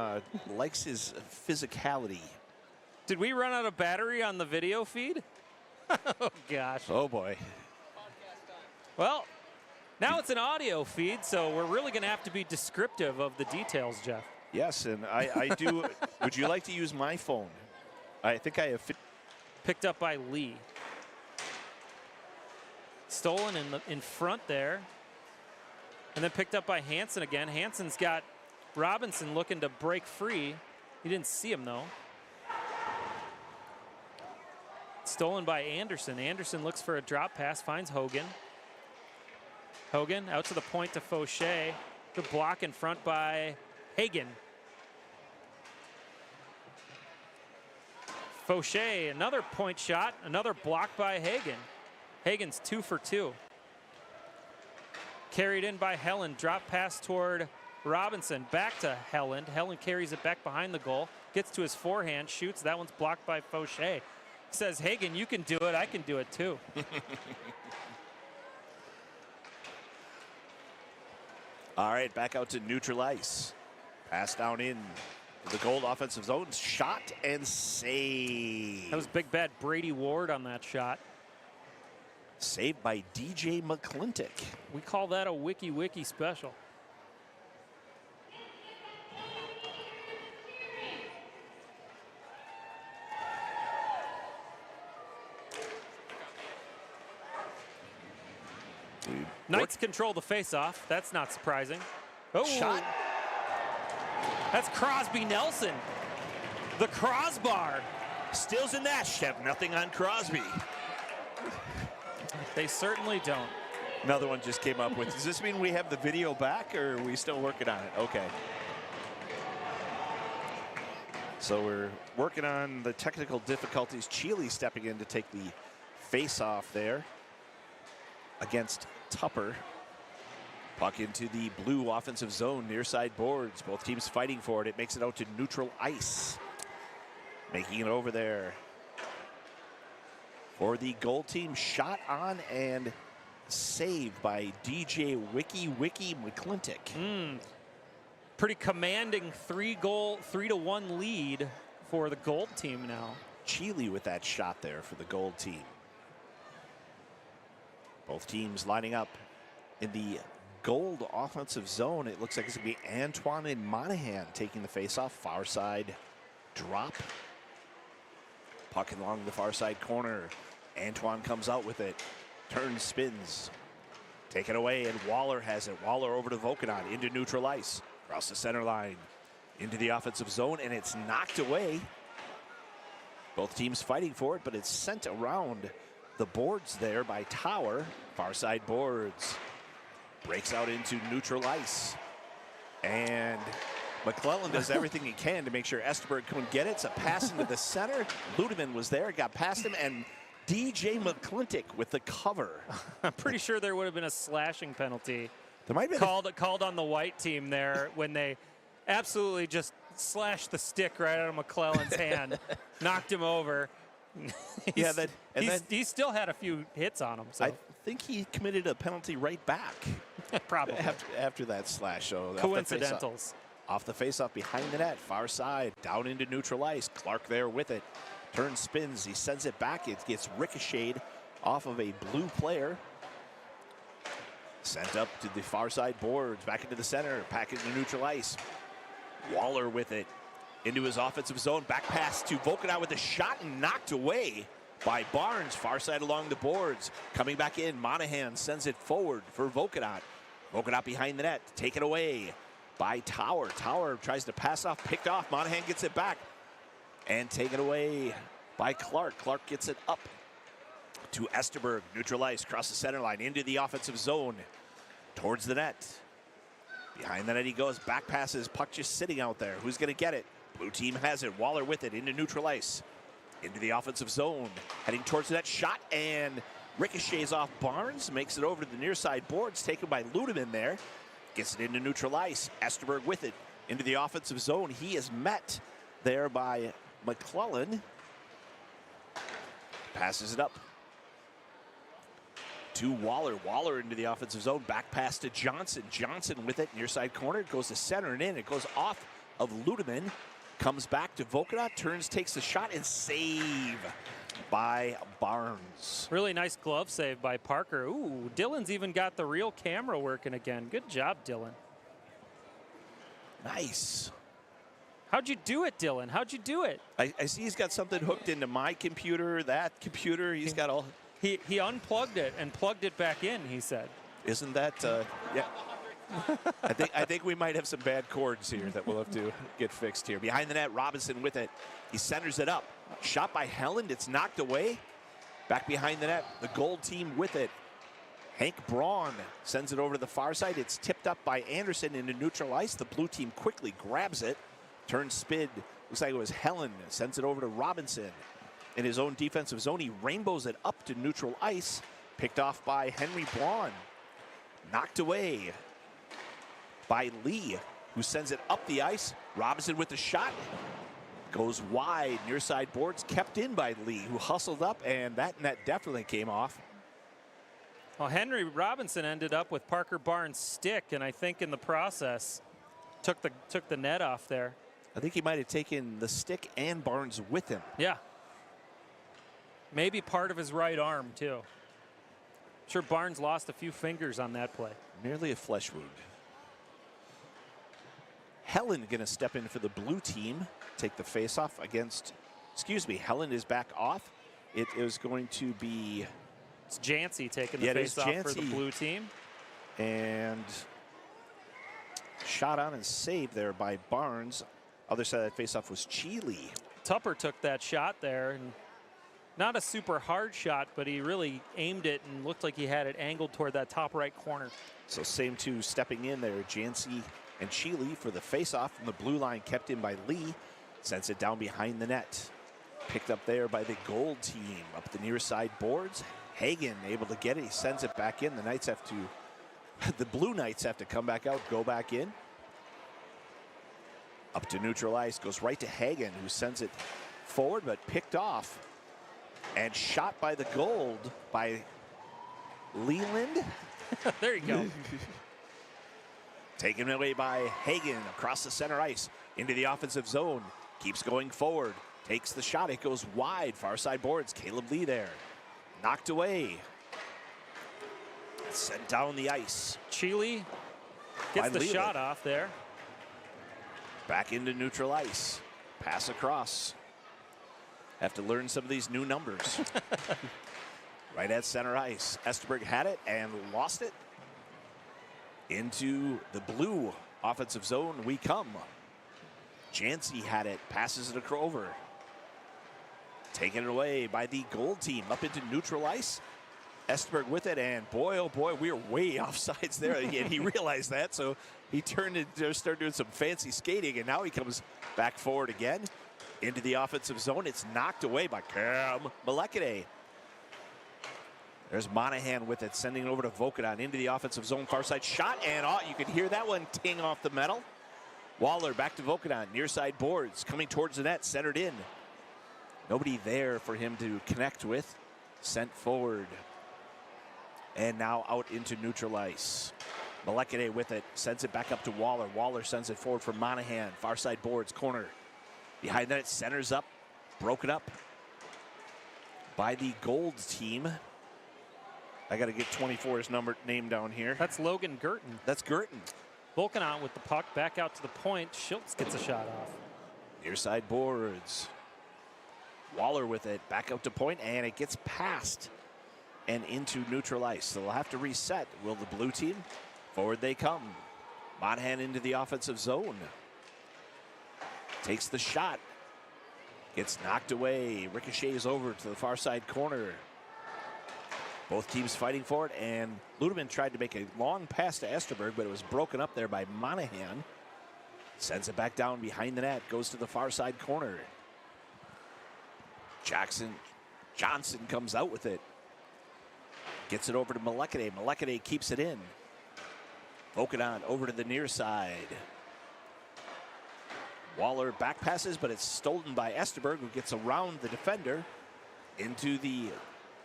likes his physicality. Did we run out of battery on the video feed? Oh, gosh. Oh, boy. Well, now it's an audio feed, so we're really going to have to be descriptive of the details, Jeff. Yes, and I do. Would you like to use my phone? I think I have. Picked up by Lee. Stolen in front there. And then picked up by Hansen again. Hansen's got Robinson looking to break free. He didn't see him, though. Stolen by Anderson. Anderson looks for a drop pass, finds Hogan. Hogan out to the point to Fauché. Good block in front by Hagen. Fauché, another point shot, another block by Hagen. Hagen's 2 for 2. Carried in by Helen, drop pass toward Robinson, back to Helen. Helen carries it back behind the goal, gets to his forehand, shoots. That one's blocked by Fauché. Says, Hagen, you can do it. I can do it too. All right, back out to neutral ice. Pass down in the gold offensive zone. Shot and save. That was big bad Brady Ward on that shot. Saved by DJ McClintock. We call that a wiki special. Knights control the face-off. That's not surprising. Oh, shot. That's Crosby Nelson. The crossbar. Stills and Nash have nothing on Crosby. They certainly don't. Another one just came up with, does this mean we have the video back or are we still working on it? Okay. So we're working on the technical difficulties. Chile stepping in to take the face-off there against Tupper. Puck into the blue offensive zone, near side boards. Both teams fighting for it. It makes it out to neutral ice. Making it over there for the goal team. Shot on and saved by DJ Wiki McClintock. Pretty commanding 3-1 lead for the gold team now. Chile with that shot there for the gold team. Both teams lining up in the gold offensive zone. It looks like it's going to be Antoine and Monahan taking the face-off. Far side drop. Puck along the far side corner. Antoine comes out with it. Turns, spins. Taken away, and Waller has it. Waller over to Vokanon, into neutral ice. Across the center line. Into the offensive zone, and it's knocked away. Both teams fighting for it, but it's sent around the boards there by Tower. Far side boards. Breaks out into neutral ice. And McClellan does everything he can to make sure Esterberg couldn't get it. It's a pass into the center. Ludeman was there, got past him, and DJ McClintock with the cover. I'm pretty sure there would have been a slashing penalty There might be called on the white team there when they absolutely just slashed the stick right out of McClellan's hand, knocked him over. Yeah, he still had a few hits on him. So. I think he committed a penalty right back. Probably. After that slash. So coincidentals. Off the face-off behind the net, far side, down into neutral ice. Clark there with it. Turns, spins, he sends it back. It gets ricocheted off of a blue player. Sent up to the far side boards, back into the center, back into neutral ice. Waller with it into his offensive zone. Back pass to Vokanon with a shot and knocked away by Barnes. Far side along the boards. Coming back in, Monahan sends it forward for Vokanon. Vokanon behind the net, taken away by Tower. Tower tries to pass off, picked off. Monahan gets it back and taken away by Clark. Clark gets it up to Esterberg. Neutral ice, across the center line, into the offensive zone, towards the net. Behind the net he goes, back passes, puck just sitting out there. Who's going to get it? Blue team has it. Waller with it into neutral ice, into the offensive zone, heading towards the net. Shot and ricochets off Barnes, makes it over to the near side boards, taken by Ludeman there. Gets it into neutral ice. Esterberg with it into the offensive zone. He is met there by McClellan. Passes it up to Waller. Waller into the offensive zone. Back pass to Johnson. Johnson with it. Near side corner. It goes to center and in. It goes off of Ludeman. Comes back to Vokanon. Turns, takes the shot, and save by Barnes. Really nice glove save by Parker. Ooh, Dylan's even got the real camera working again. Good job, Dylan. Nice. How'd you do it, Dylan? How'd you do it? I see he's got something hooked into my computer, that computer. He's got all. He unplugged it and plugged it back in, he said. Isn't that, yeah. I think we might have some bad cords here that we'll have to get fixed here. Behind the net, Robinson with it. He centers it up. Shot by Helland. It's knocked away. Back behind the net, the gold team with it. Hank Braun sends it over to the far side. It's tipped up by Anderson into neutral ice. The blue team quickly grabs it. Turns, spin. Looks like it was Helland. Sends it over to Robinson. In his own defensive zone, he rainbows it up to neutral ice. Picked off by Henry Braun. Knocked away by Lee, who sends it up the ice. Robinson with the shot. Goes wide, near side boards, kept in by Lee, who hustled up, and that net definitely came off. Well, Henry Robinson ended up with Parker Barnes' stick, and I think in the process took the net off there. I think he might have taken the stick and Barnes with him. Yeah. Maybe part of his right arm, too. I'm sure Barnes lost a few fingers on that play. Merely a flesh wound. Helen going to step in for the blue team, take the face-off against, Helen is back off. It is going to be... It's Jancy taking the face-off for the blue team. And shot on and saved there by Barnes. Other side of that face-off was Chile. Tupper took that shot there, and not a super hard shot, but he really aimed it and looked like he had it angled toward that top right corner. So same two stepping in there, Jancy and Sheely for the faceoff from the blue line, kept in by Lee. Sends it down behind the net. Picked up there by the gold team up the near side boards. Hagen able to get it. He sends it back in. The Knights have to, the Blue Knights have to come back out, go back in. Up to neutral ice, goes right to Hagen, who sends it forward, but picked off and shot by the gold by Leland. There you go. Taken away by Hagen across the center ice into the offensive zone. Keeps going forward. Takes the shot. It goes wide. Far side boards. Caleb Lee there. Knocked away. Sent down the ice. Cheely gets the shot off there. Back into neutral ice. Pass across. Have to learn some of these new numbers. Right at center ice. Esterberg had it and lost it. Into the blue offensive zone we come. Jancy had it. Passes it over. Taken away by the gold team up into neutral ice. Esterberg with it, and boy, oh boy, we are way offsides there. And he realized that, so he turned and started doing some fancy skating, and now he comes back forward again into the offensive zone. It's knocked away by Cam Malekade. There's Monahan with it, sending it over to Vokadan into the offensive zone, far side shot, and you can hear that one ting off the metal. Waller back to Vokadan, near side boards, coming towards the net, centered in. Nobody there for him to connect with. Sent forward. And now out into neutral ice. Malekade with it, sends it back up to Waller. Waller sends it forward for Monahan. Far side boards, corner. Behind that, centers up, broken up by the gold team. I got to get 24's name down here. That's Logan Girton. That's Girton. Volkanon with the puck back out to the point. Schultz gets a shot off. Near side boards. Waller with it, back out to point, and it gets past and into neutral ice. So they'll have to reset. Will the blue team? Forward they come. Monahan into the offensive zone. Takes the shot. Gets knocked away. Ricochets over to the far side corner. Both teams fighting for it, and Ludeman tried to make a long pass to Esterberg, but it was broken up there by Monahan. Sends it back down behind the net. Goes to the far side corner. Johnson comes out with it. Gets it over to Malekade. Malekade keeps it in. Vokadan over to the near side. Waller back passes, but it's stolen by Esterberg, who gets around the defender into the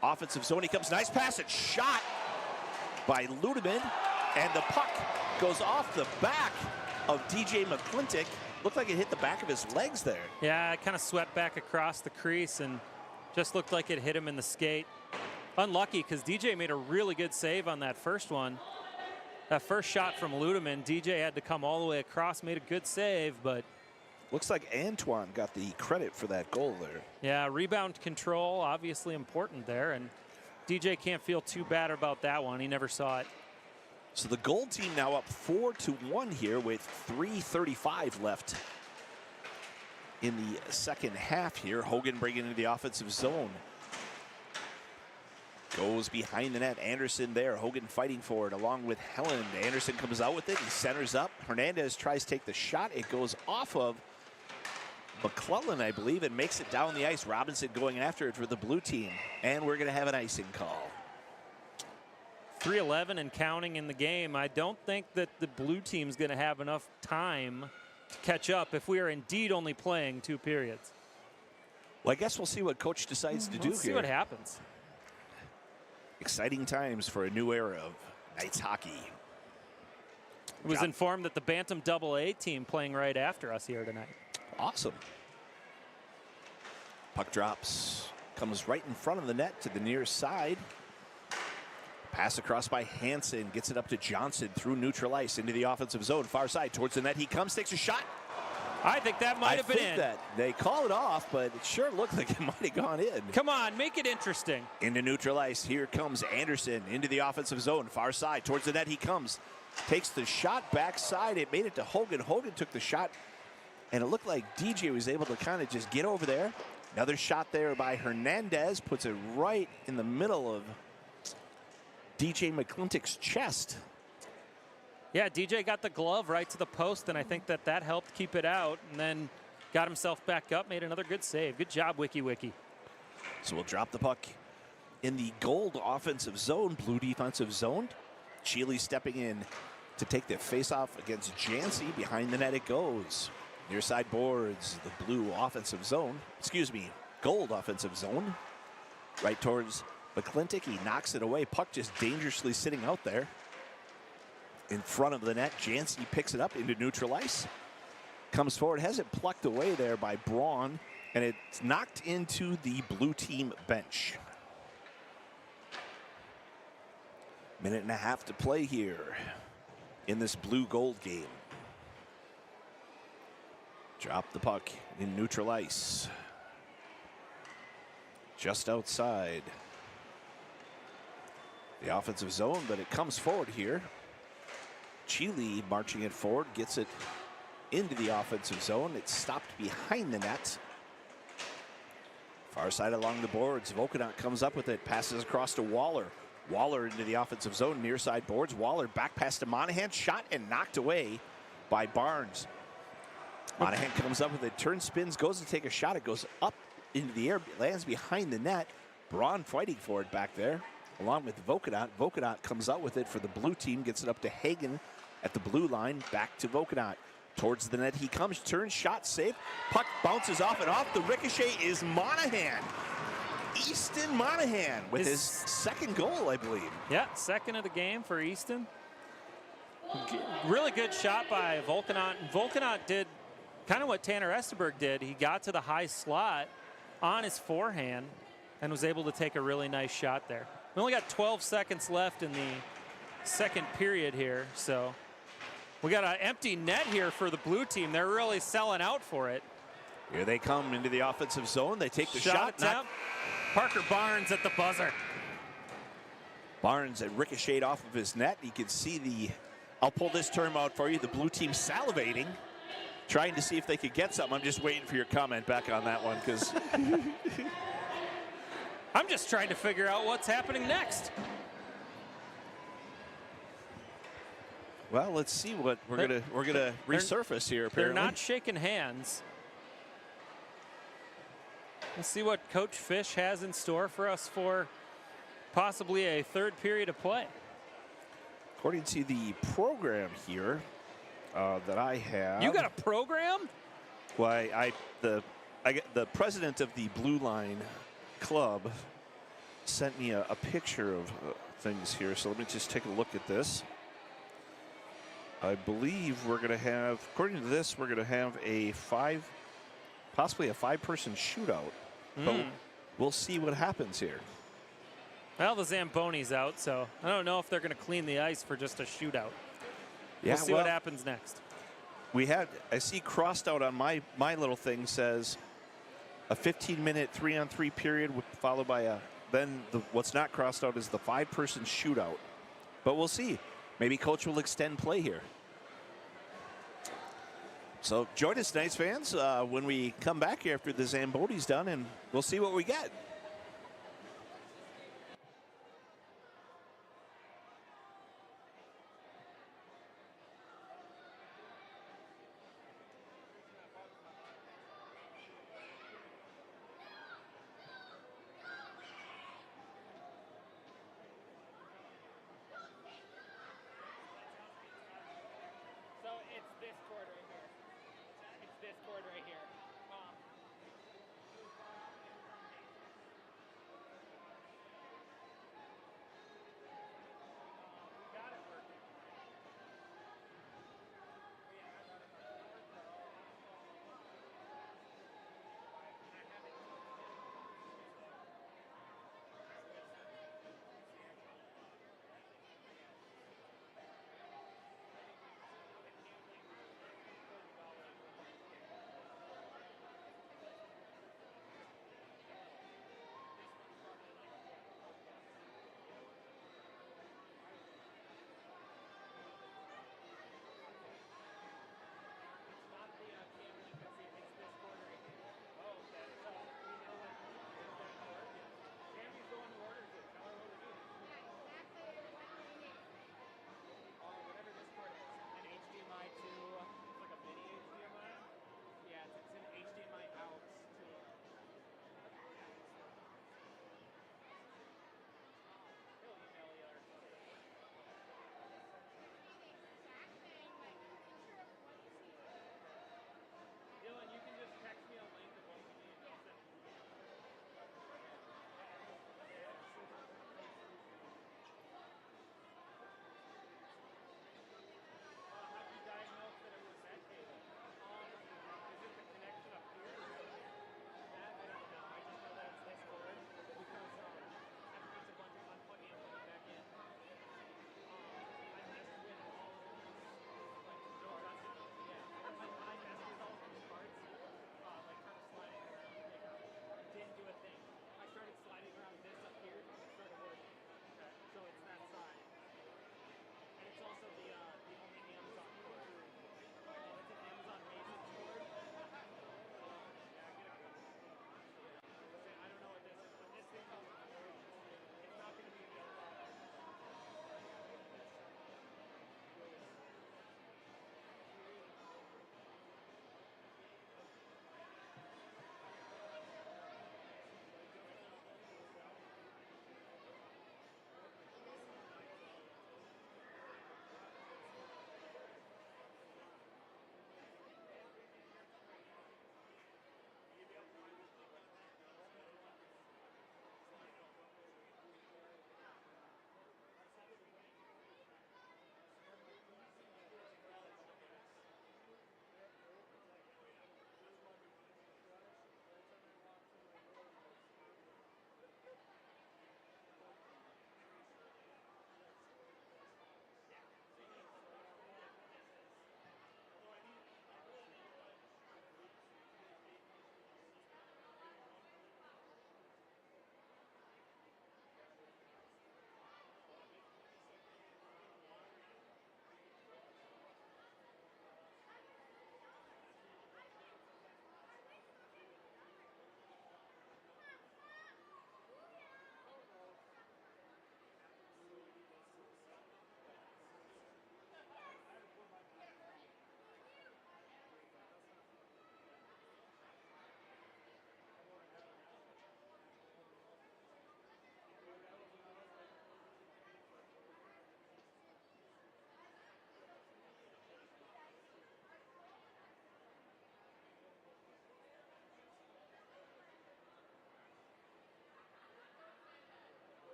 offensive zone. He comes, nice pass and shot by Ludeman, and the puck goes off the back of DJ McClintock. Looked like it hit the back of his legs there. Yeah, it kind of swept back across the crease and just looked like it hit him in the skate. Unlucky, because DJ made a really good save on that first one. That first shot from Ludeman, DJ had to come all the way across, made a good save, but looks like Antoine got the credit for that goal there. yeah, rebound control, obviously important there, and DJ can't feel too bad about that one. He never saw it. So the gold team now up 4-1 here with 3:35 left in the second half here. Hogan bringing into the offensive zone. Goes behind the net. Anderson there. Hogan fighting for it along with Helen. Anderson comes out with it. He centers up. Hernandez tries to take the shot. It goes off of McClellan, I believe, and makes it down the ice. Robinson going after it for the blue team. And we're going to have an icing call. 3:11 and counting in the game. I don't think that the blue team's going to have enough time to catch up if we are indeed only playing 2 periods. Well, I guess we'll see what coach decides to do Let's see here. what happens. Exciting times for a new era of Knights hockey. I was informed that the Bantam AA team playing right after us here tonight. Awesome. Puck drops, comes right in front of the net to the near side. Pass across by Hansen, gets it up to Johnson through neutral ice into the offensive zone, far side towards the net. He comes, takes a shot. I think that might have been in. That they call it off, but it sure looked like it might have gone in. Come on, make it interesting. Into neutral ice, here comes Anderson into the offensive zone, far side towards the net. He comes, takes the shot backside. It made it to Hogan. Hogan took the shot And it looked like DJ was able to kind of just get over there. Another shot there by Hernandez puts it right in the middle of DJ McClintock's chest. Yeah, DJ got the glove right to the post, and I think that helped keep it out, and then got himself back up, made another good save. Good job, Wiki Wiki. So we'll drop the puck in the gold offensive zone, blue defensive zone. Chile stepping in to take the faceoff against Jancy. Behind the net it goes. Near side boards, the blue offensive zone. Excuse me, gold offensive zone. Right towards McClintock. He knocks it away. Puck just dangerously sitting out there. In front of the net, Jancy picks it up into neutral ice. Comes forward, has it plucked away there by Braun, and it's knocked into the blue team bench. Minute and a half to play here in this blue-gold game. Drop the puck in neutral ice. Just outside the offensive zone, but it comes forward here. Chile marching it forward, gets it into the offensive zone. It's stopped behind the net. Far side along the boards. Volkanot comes up with it, passes across to Waller. Waller into the offensive zone, near side boards. Waller back pass to Monahan, shot and knocked away by Barnes. Monahan comes up with it, turns, spins, goes to take a shot. It goes up into the air, lands behind the net. Braun fighting for it back there, along with Volkanot. Volkanot comes out with it for the blue team, gets it up to Hagen at the blue line, back to Volkanot. Towards the net he comes, turns, shot, save. Puck bounces off, and off the ricochet is Monahan. Easton Monahan with his second goal, I believe. Yeah, second of the game for Easton. Really good shot by Volkanot. Volkanot did kind of what Tanner Esterberg did. He got to the high slot on his forehand and was able to take a really nice shot there. We only got 12 seconds left in the second period here, so we got an empty net here for the blue team. They're really selling out for it. Here they come into the offensive zone. They take the shot. Attempt. Parker Barnes at the buzzer. Barnes had ricocheted off of his net. You can see the, I'll pull this term out for you, the blue team salivating, trying to see if they could get something. I'm just waiting for your comment back on that one, because I'm just trying to figure out what's happening next. Well, let's see what we're gonna resurface here. Apparently, they're not shaking hands. Let's see what Coach Fish has in store for us for possibly a third period of play. According to the program here that I have, you got a program? Well, the president of the Blue Line Club sent me a picture of things here. So let me just take a look at this. I believe we're going to have, according to this, we're going to have possibly a five-person shootout. But we'll see what happens here. Well, the Zamboni's out, so I don't know if they're going to clean the ice for just a shootout. Yeah, we'll see what happens next. I see crossed out on my little thing says a 15-minute 3-on-3 period followed by what's not crossed out is the five-person shootout. But we'll see. Maybe Coach will extend play here. So join us, Knights fans, when we come back here after the Zamboni's done, and we'll see what we get.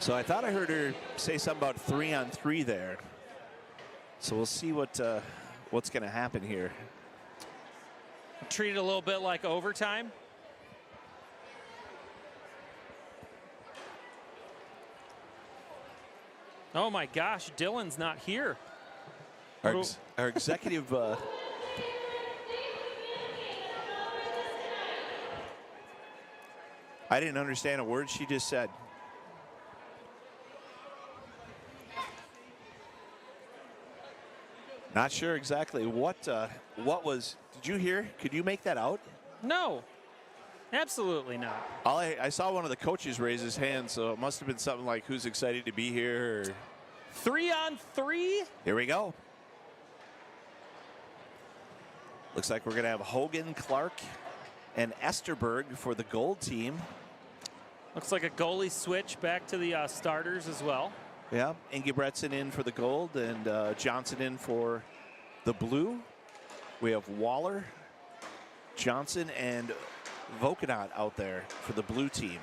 So I thought I heard her say something about 3-on-3 there. So we'll see what's going to happen here. Treat it a little bit like overtime. Oh my gosh, Dylan's not here. Our executive I didn't understand a word she just said. Not sure exactly what was. Did you hear? Could you make that out? No, absolutely not. I saw one of the coaches raise his hand, so it must have been something like, who's excited to be here? Or... 3-on-3? Here we go. Looks like we're going to have Hogan, Clark, and Esterberg for the gold team. Looks like a goalie switch back to the starters as well. Yeah, Ingebretson in for the gold and Johnson in for the blue. We have Waller, Johnson, and Vokanot out there for the blue team.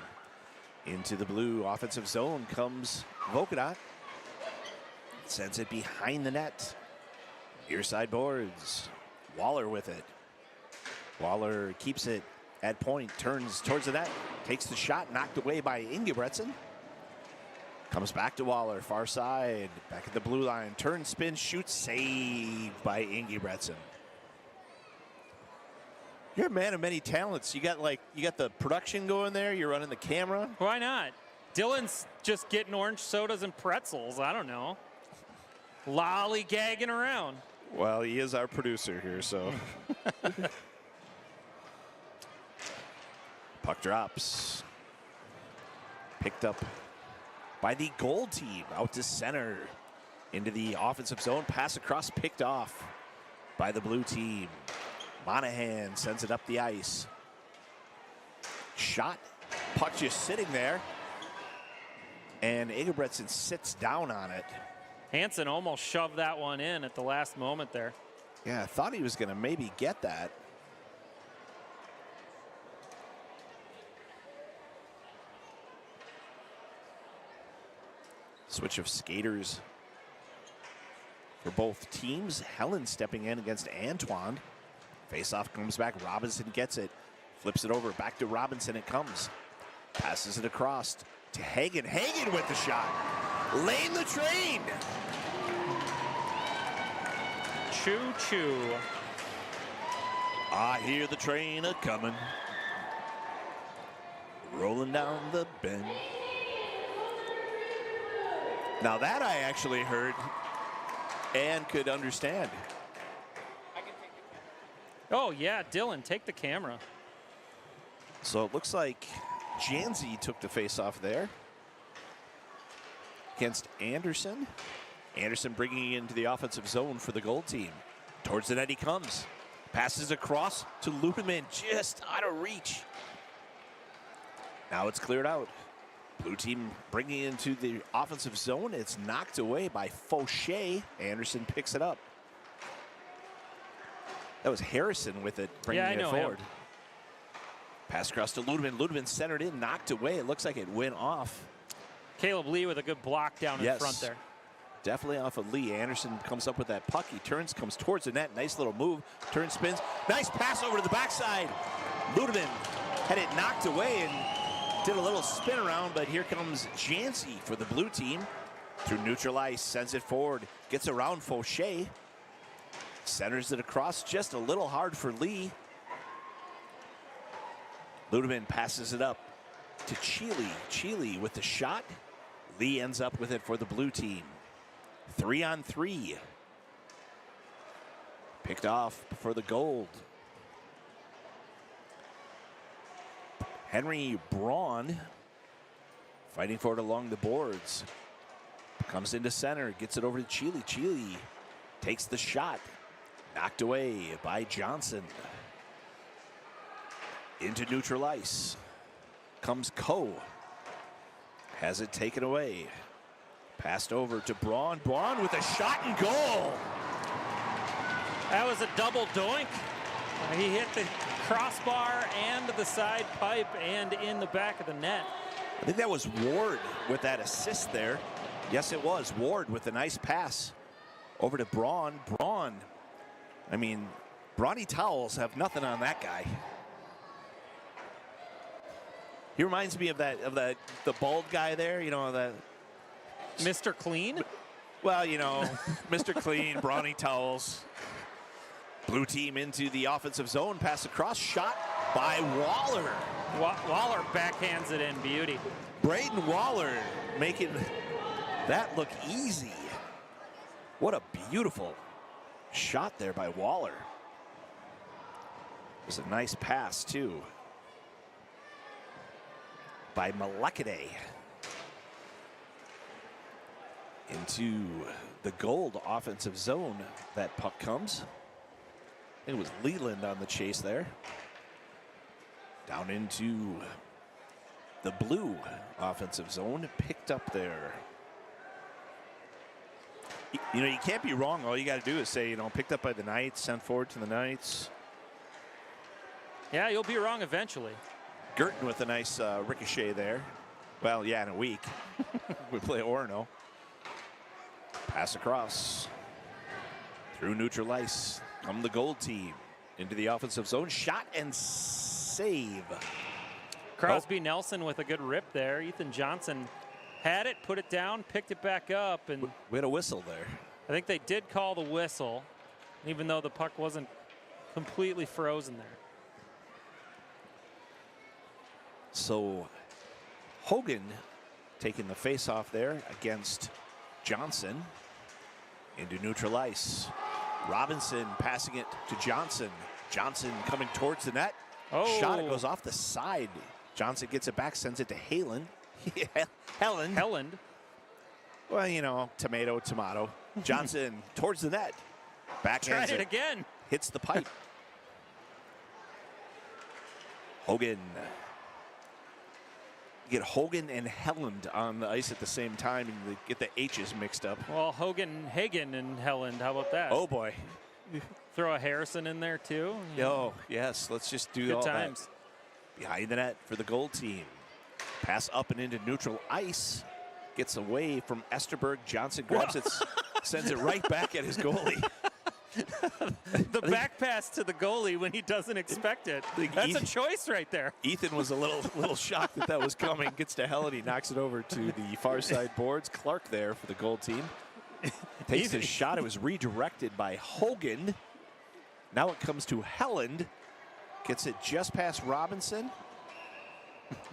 Into the blue offensive zone comes Vokanot. Sends it behind the net. Near side boards. Waller with it. Waller keeps it at point, turns towards the net, takes the shot, knocked away by Ingebretson. Comes back to Waller, far side, back at the blue line, turn, spin, shoots, saved by Ingebretson. You're a man of many talents. You got the production going there, you're running the camera. Why not? Dylan's just getting orange sodas and pretzels, I don't know. Lollygagging around. Well, he is our producer here, so. Puck drops. Picked up by the gold team, out to center. Into the offensive zone, pass across, picked off by the blue team. Monahan sends it up the ice. Shot, puck just sitting there. And Ingebretson sits down on it. Hansen almost shoved that one in at the last moment there. Yeah, I thought he was going to maybe get that. Switch of skaters for both teams. Helen stepping in against Antoine. Face-off comes back. Robinson gets it. Flips it over. Back to Robinson it comes. Passes it across to Hagen. Hagen with the shot. Lane the train. Choo-choo. I hear the train a-comin'. Rolling down the bend. Now that I actually heard and could understand. Oh yeah, Dylan, take the camera. So it looks like Janzi took the face-off there against Anderson. Anderson bringing it into the offensive zone for the gold team. Towards the net he comes. Passes across to Ludeman, just out of reach. Now it's cleared out. Blue team bringing it into the offensive zone. It's knocked away by Fauché. Anderson picks it up. That was Harrison with it, bringing it forward. Pass across to Ludeman. Ludeman centered in, knocked away. It looks like it went off. Caleb Lee with a good block down in front there. Definitely off of Lee. Anderson comes up with that puck. He turns, comes towards the net. Nice little move. Turns, spins. Nice pass over to the backside. Ludeman had it knocked away and did a little spin around, but here comes Jancy for the blue team. Through neutral ice, sends it forward. Gets around Fauché. Centers it across, just a little hard for Lee. Ludeman passes it up to Chile. Chile with the shot. Lee ends up with it for the blue team. 3-on-3. Picked off for the gold. Henry Braun fighting for it along the boards. Comes into center, gets it over to Chile. Chile takes the shot. Knocked away by Johnson. Into neutral ice. Comes Coe. Has it taken away. Passed over to Braun. Braun with a shot and goal. That was a double doink. He hit the crossbar and the side pipe and in the back of the net. I think that was Ward with that assist there. Yes, it was Ward with a nice pass over to Braun. Braun, I mean, Brawny towels have nothing on that guy. He reminds me of the bald guy there, you know, that Mr. Clean? Well, you know, Mr. Clean, Brawny towels. Blue team into the offensive zone, pass across, shot by Waller. Waller backhands it in beauty. Braden Waller making that look easy. What a beautiful shot there by Waller. It was a nice pass, too, by Malekade. Into the gold offensive zone, that puck comes. It was Leland on the chase there. Down into the blue offensive zone, picked up there. You know, you can't be wrong. All you got to do is say, you know, picked up by the Knights, sent forward to the Knights. Yeah, you'll be wrong eventually. Girton with a nice ricochet there. Well, yeah, in a week. We play Orono. Pass across. Through neutral ice. Come the gold team. Into the offensive zone. Shot and save. Crosby Nelson with a good rip there. Ethan Johnson had it, put it down, picked it back up, and We had a whistle there. I think they did call the whistle, even though the puck wasn't completely frozen there. So Hogan taking the face-off there against Johnson into neutral ice. Robinson passing it to Johnson. Johnson coming towards the net. Oh. Shot, it goes off the side. Johnson gets it back, sends it to Haaland. Helland. Well, you know, tomato. Johnson towards the net. Backhands Tried it again. Hits the pipe. Hogan. You get Hogan and Helland on the ice at the same time, and you get the H's mixed up. Well, Hagen and Helland, how about that? Oh, boy. Throw a Harrison in there, too. Oh, yes. Let's just do Good all times. that. Behind the net for the gold team. Pass up and into neutral ice. Gets away from Esterberg. Johnson grabs it, sends it right back at his goalie. The back pass to the goalie when he doesn't expect it. That's a choice right there. Ethan was a little shocked that was coming. Gets to Helen. He knocks it over to the far side boards. Clark there for the gold team. Takes his shot. It was redirected by Hogan. Now it comes to Helland. Gets it just past Robinson.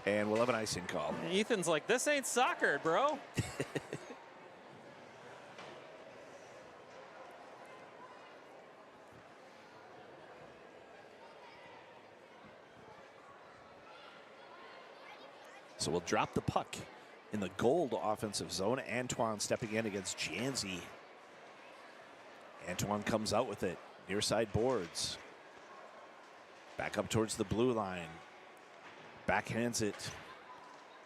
And we'll have an icing call. Ethan's like, this ain't soccer, bro. So we'll drop the puck in the gold offensive zone. Antoine stepping in against Janzi. Antoine comes out with it. Near side boards. Back up towards the blue line. Backhands it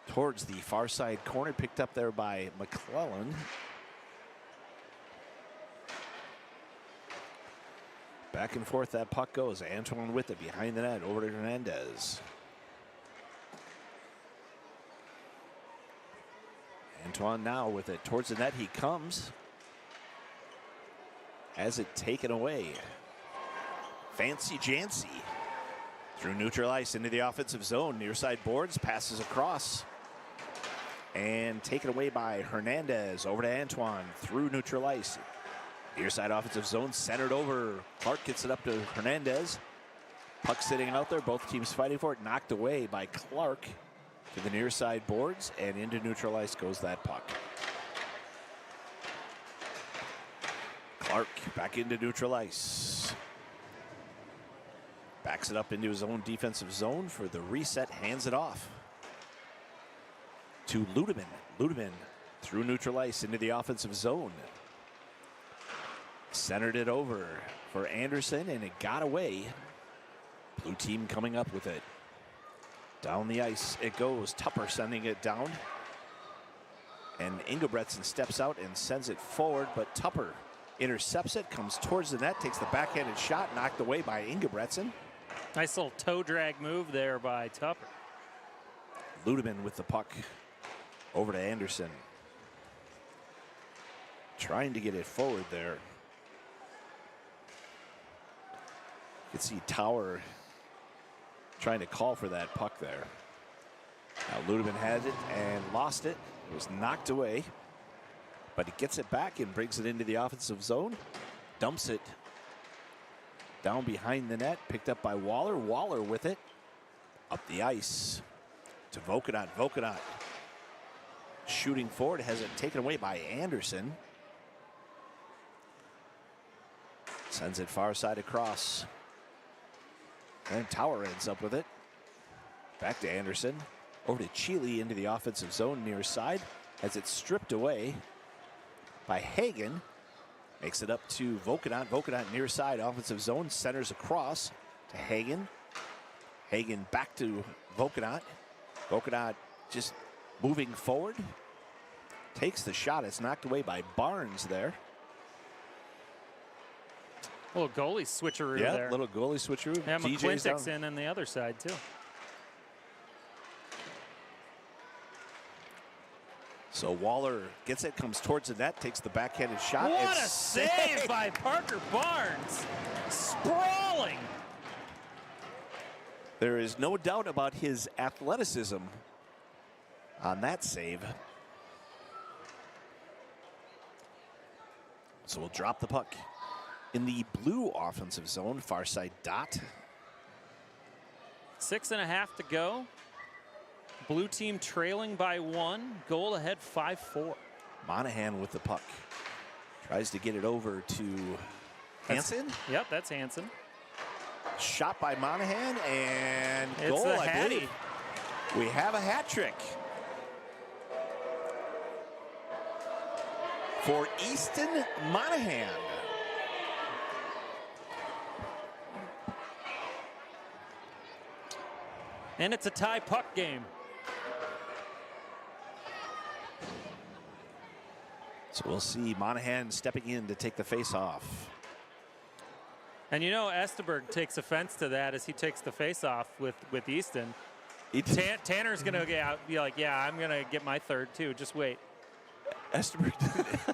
towards the far side corner. Picked up there by McClellan. Back and forth that puck goes. Antoine with it behind the net over to Hernandez. Antoine now with it towards the net. He comes. Has it taken away. Fancy Jancy. Through neutral ice into the offensive zone. Near side boards. Passes across. And taken away by Hernandez. Over to Antoine. Through neutral ice. Near side offensive zone. Centered over. Clark gets it up to Hernandez. Puck sitting out there. Both teams fighting for it. Knocked away by Clark. To the near side boards. And into neutral ice goes that puck. Clark back into neutral ice. Backs it up into his own defensive zone for the reset. Hands it off to Ludeman. Ludeman through neutral ice into the offensive zone. Centered it over for Anderson, and it got away. Blue team coming up with it. Down the ice it goes. Tupper sending it down. And Ingebretson steps out and sends it forward, but Tupper intercepts it, comes towards the net, takes the backhanded shot, knocked away by Ingebretson. Nice little toe drag move there by Tupper. Ludeman with the puck over to Anderson. Trying to get it forward there. You can see Tower trying to call for that puck there. Now Ludeman had it and lost it. It was knocked away, but he gets it back and brings it into the offensive zone. Dumps it down behind the net, picked up by Waller. Waller with it up the ice to Vokanot. Vokanot shooting forward, has it taken away by Anderson. Sends it far side across. And Tower ends up with it. Back to Anderson. Over to Chile into the offensive zone near side. Has it stripped away by Hagen. Makes it up to Vokanot. Vokanot near side offensive zone. Centers across to Hagen. Hagen back to Vokanot. Vokanot just moving forward. Takes the shot. It's knocked away by Barnes there. Little goalie switcheroo there. Yeah, little goalie switcheroo. Yeah, McClintock's in on the other side, too. So Waller gets it, comes towards the net, takes the backhanded shot. What a save by Parker Barnes. Sprawling. There is no doubt about his athleticism on that save. So we'll drop the puck in the blue offensive zone, far side dot. 6.5 to go. Blue team trailing by 1. Goal ahead 5-4. Monahan with the puck. Tries to get it over to Hansen. Yep, that's Hansen. Shot by Monahan and It's goal, the I Hattie. believe. We have a hat trick for Easton Monahan. And it's a tie puck game. So we'll see Monahan stepping in to take the face off. And you know Esterberg takes offense to that as he takes the face off with Easton. Tanner's going to be like, yeah, I'm going to get my third too. Just wait. Esterberg,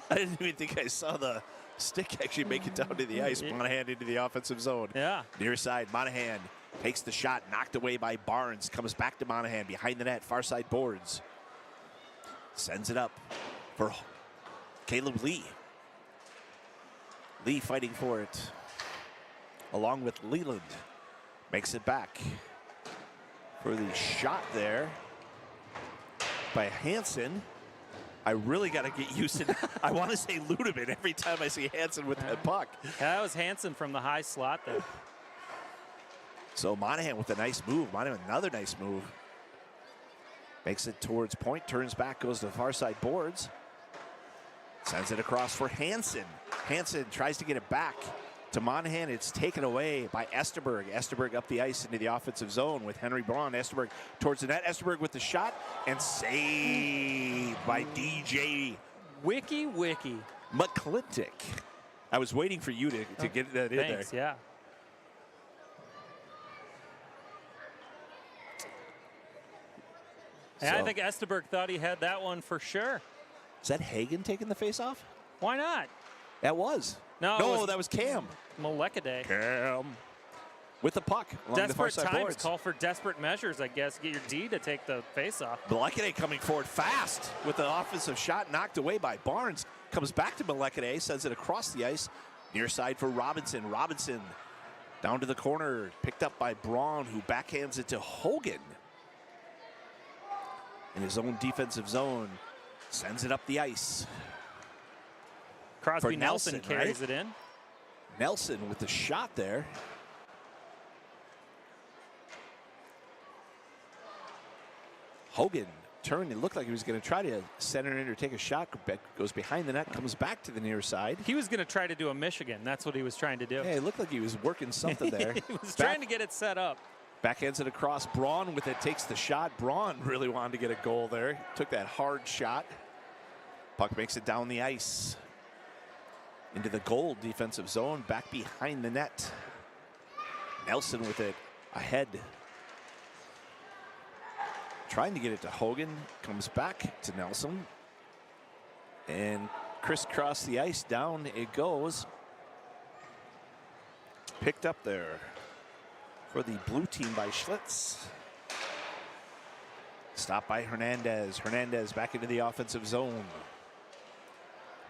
I didn't even think I saw the stick actually make it down to the ice. Monahan into the offensive zone. Yeah. Near side, Monahan takes the shot, knocked away by Barnes. Comes back to Monahan behind the net, far side boards. Sends it up for Caleb Lee. Lee fighting for it along with Leland. Makes it back for the shot there by Hansen. I really got to get used to I want to say Ludeman every time I see Hansen with that puck. Yeah, that was Hansen from the high slot there. So Monahan with a nice move. Monahan with another nice move. Makes it towards point, turns back, goes to the far side boards. Sends it across for Hansen. Hansen tries to get it back to Monahan. It's taken away by Esterberg. Esterberg up the ice into the offensive zone with Henry Braun. Esterberg towards the net. Esterberg with the shot and saved by DJ Wiki. McClintock. I was waiting for you to get that in there. Thanks, yeah. And I think Esterberg thought he had that one for sure. Is that Hagen taking the face off? Why not? That was. No, that was Cam. Molekaday. Cam. With the puck along the far Desperate side times boards. call for desperate measures, I guess. Get your D to take the face off. Molekaday coming forward fast with the offensive shot knocked away by Barnes. Comes back to Molekaday, sends it across the ice. Near side for Robinson. Robinson down to the corner. Picked up by Braun, who backhands it to Hogan. In his own defensive zone. Sends it up the ice. Crosby Nelson, Nelson carries right? it in. Nelson with the shot there. Hogan turned and looked like he was going to try to center in or take a shot. Goes behind the net, comes back to the near side. He was going to try to do a Michigan. That's what he was trying to do. Yeah, it looked like he was working something there. He was trying to get it set up. Backhands it across. Braun with it, takes the shot. Braun really wanted to get a goal there. Took that hard shot. Puck makes it down the ice. Into the goal defensive zone, back behind the net. Nelson with it ahead. Trying to get it to Hogan. Comes back to Nelson. And crisscross the ice. Down it goes. Picked up there for the blue team by Schlitz. Stopped by Hernandez. Hernandez back into the offensive zone.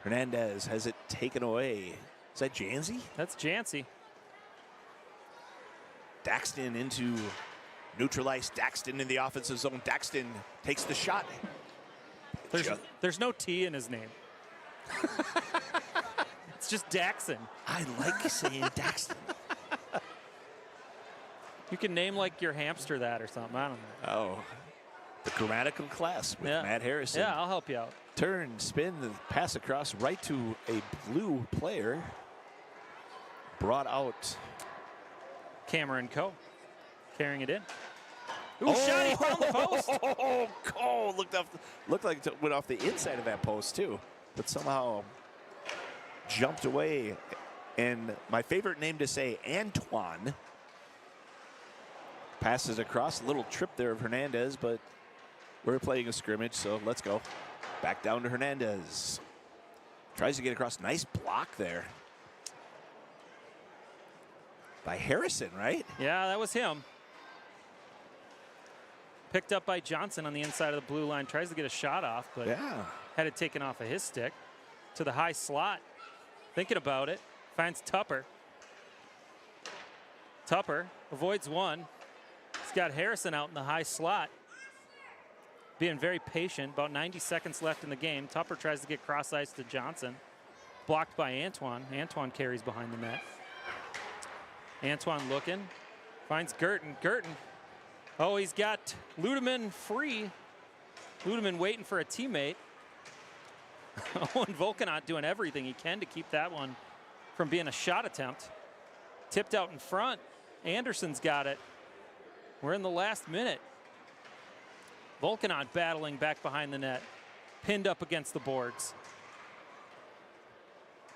Hernandez has it taken away. Is that Janzy? That's Jancy. Daxton into neutral ice. Daxton in the offensive zone. Daxton takes the shot. There's no T in his name. It's just Daxton. I like saying Daxton. You can name like your hamster that or something. I don't know. Oh, the grammatical class with Matt Harrison. Yeah, I'll help you out. Turn, spin, the pass across right to a blue player. Brought out Cameron Coe carrying it in. Ooh, shot, he found the post. Oh, looked like it went off the inside of that post too, but somehow jumped away. And my favorite name to say, Antoine. Passes across, a little trip there of Hernandez, but we're playing a scrimmage, so let's go. Back down to Hernandez. Tries to get across, nice block there. By Harrison, right? Yeah, that was him. Picked up by Johnson on the inside of the blue line. Tries to get a shot off, but had it taken off of his stick. To the high slot. Thinking about it. Finds Tupper. Tupper avoids one. He's got Harrison out in the high slot. Being very patient. About 90 seconds left in the game. Tupper tries to get cross ice to Johnson. Blocked by Antoine. Antoine carries behind the net. Antoine looking. Finds Gerton. Gerton. Oh, he's got Ludeman free. Ludeman waiting for a teammate. Owen Volkanot doing everything he can to keep that one from being a shot attempt. Tipped out in front. Anderson's got it. We're in the last minute. Volkanot battling back behind the net. Pinned up against the boards.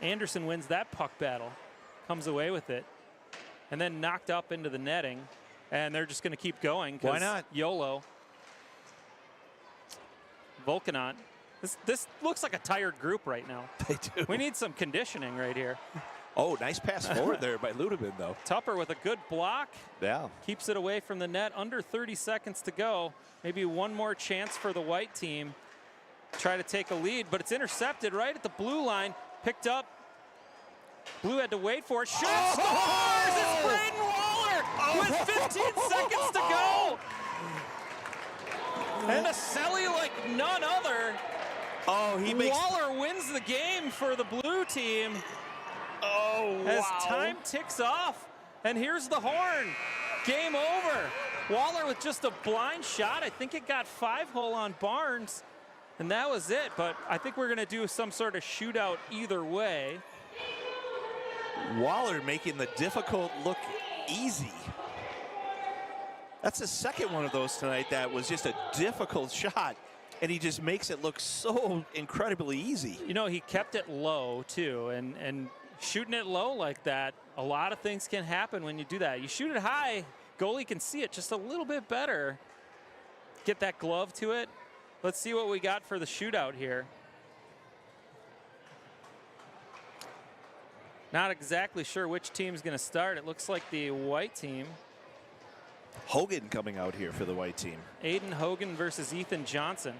Anderson wins that puck battle. Comes away with it. And then knocked up into the netting. And they're just going to keep going. Why not? YOLO. Volkanot. This looks like a tired group right now. They do. We need some conditioning right here. Oh, nice pass forward there by Ludeman, though. Tupper with a good block. Yeah. Keeps it away from the net. Under 30 seconds to go. Maybe one more chance for the white team. Try to take a lead, but it's intercepted right at the blue line. Picked up. Blue had to wait for it. Scores! It's Braden Waller with 15 seconds to go. And a celly like none other. Oh, Waller wins the game for the blue team. Oh, wow. As time ticks off. And here's the horn. Game over. Waller with just a blind shot. I think it got 5-hole on Barnes. And that was it. But I think we're going to do some sort of shootout either way. Waller making the difficult look easy. That's the second one of those tonight that was just a difficult shot. And he just makes it look so incredibly easy. You know, he kept it low, too. And shooting it low like that, a lot of things can happen when you do that. You shoot it high, goalie can see it just a little bit better. Get that glove to it. Let's see what we got for the shootout here. Not exactly sure which team's going to start. It looks like the white team. Hogan coming out here for the white team. Aiden Hogan versus Ethan Johnson.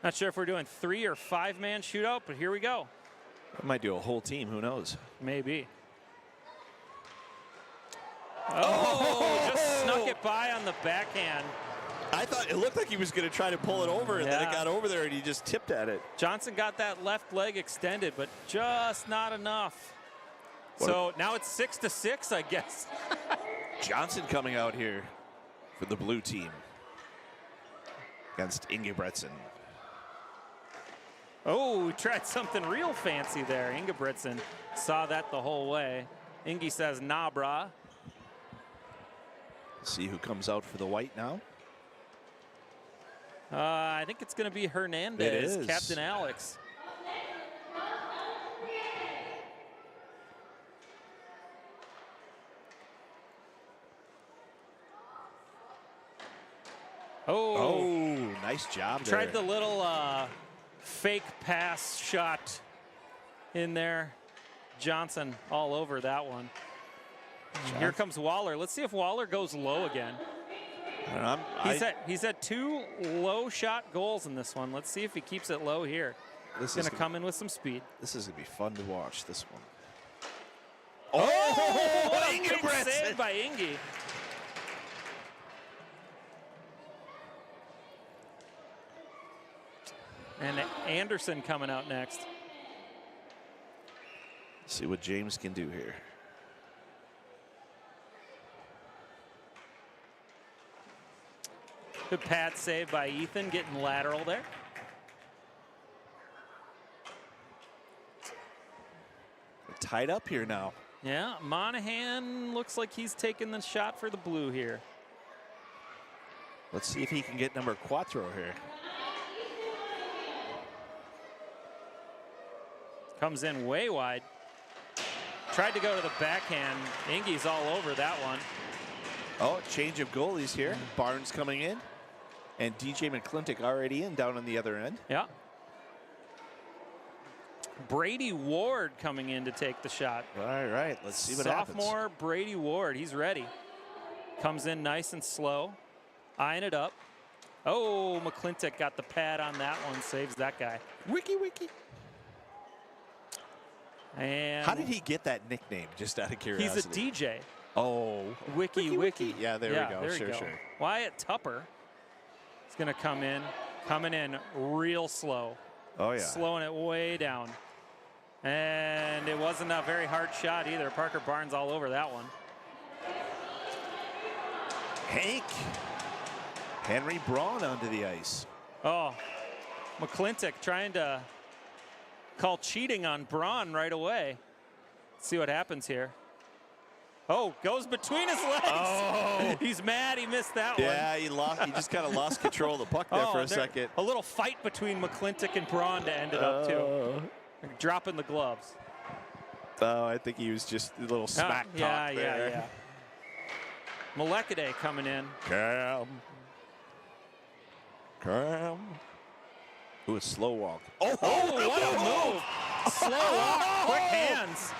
Not sure if we're doing 3 or 5-man shootout, but here we go. I might do a whole team, who knows? Maybe. Oh, just snuck it by on the backhand. I thought it looked like he was going to try to pull it over, and then it got over there, and he just tipped at it. Johnson got that left leg extended, but just not enough. So now it's 6-6, I guess. Johnson coming out here for the blue team against Ingebretson. Oh, we tried something real fancy there. Ingebretson saw that the whole way. Inge says, nah, brah. See who comes out for the white now. I think it's going to be Hernandez, it is. Captain Alex. Oh, nice job there. Tried the little fake pass shot in there. Johnson all over that one. Here comes Waller. Let's see if Waller goes low again. He's had 2 low shot goals in this one. Let's see if he keeps it low here. He's going to come in with some speed. This is going to be fun to watch, this one. What a big save by Inge. And Anderson coming out next. See what James can do here. Good pad save by Ethan, getting lateral there. We're tied up here now. Yeah, Monahan looks like he's taking the shot for the blue here. Let's see if he can get number 4 here. Comes in way wide. Tried to go to the backhand. Inge's all over that one. Oh, change of goalies here. Barnes coming in. And DJ McClintock already in down on the other end. Yeah. Brady Ward coming in to take the shot. All right, let's see what happens. Sophomore Brady Ward, he's ready. Comes in nice and slow, eyeing it up. Oh, McClintock got the pad on that one, saves that guy. Wiki. And how did he get that nickname, just out of curiosity? He's a DJ. Oh. Wiki. Yeah, there we go. Sure. Wyatt Tupper is going to coming in real slow. Oh, yeah. Slowing it way down. And it wasn't a very hard shot either. Parker Barnes all over that one. Henry Braun onto the ice. Oh, McClintock trying to call cheating on Braun right away. Let's see what happens here. Oh, goes between his legs. Oh. He's mad he missed that one. Yeah, he just kind of lost control of the puck there for a second. A little fight between McClintock and Braun to end it up too. Dropping the gloves. Oh, I think he was just a little smack talk there. Yeah. Molekade coming in. Cam. Ooh, a slow walk. Oh, what a move. Slow walk, quick hands.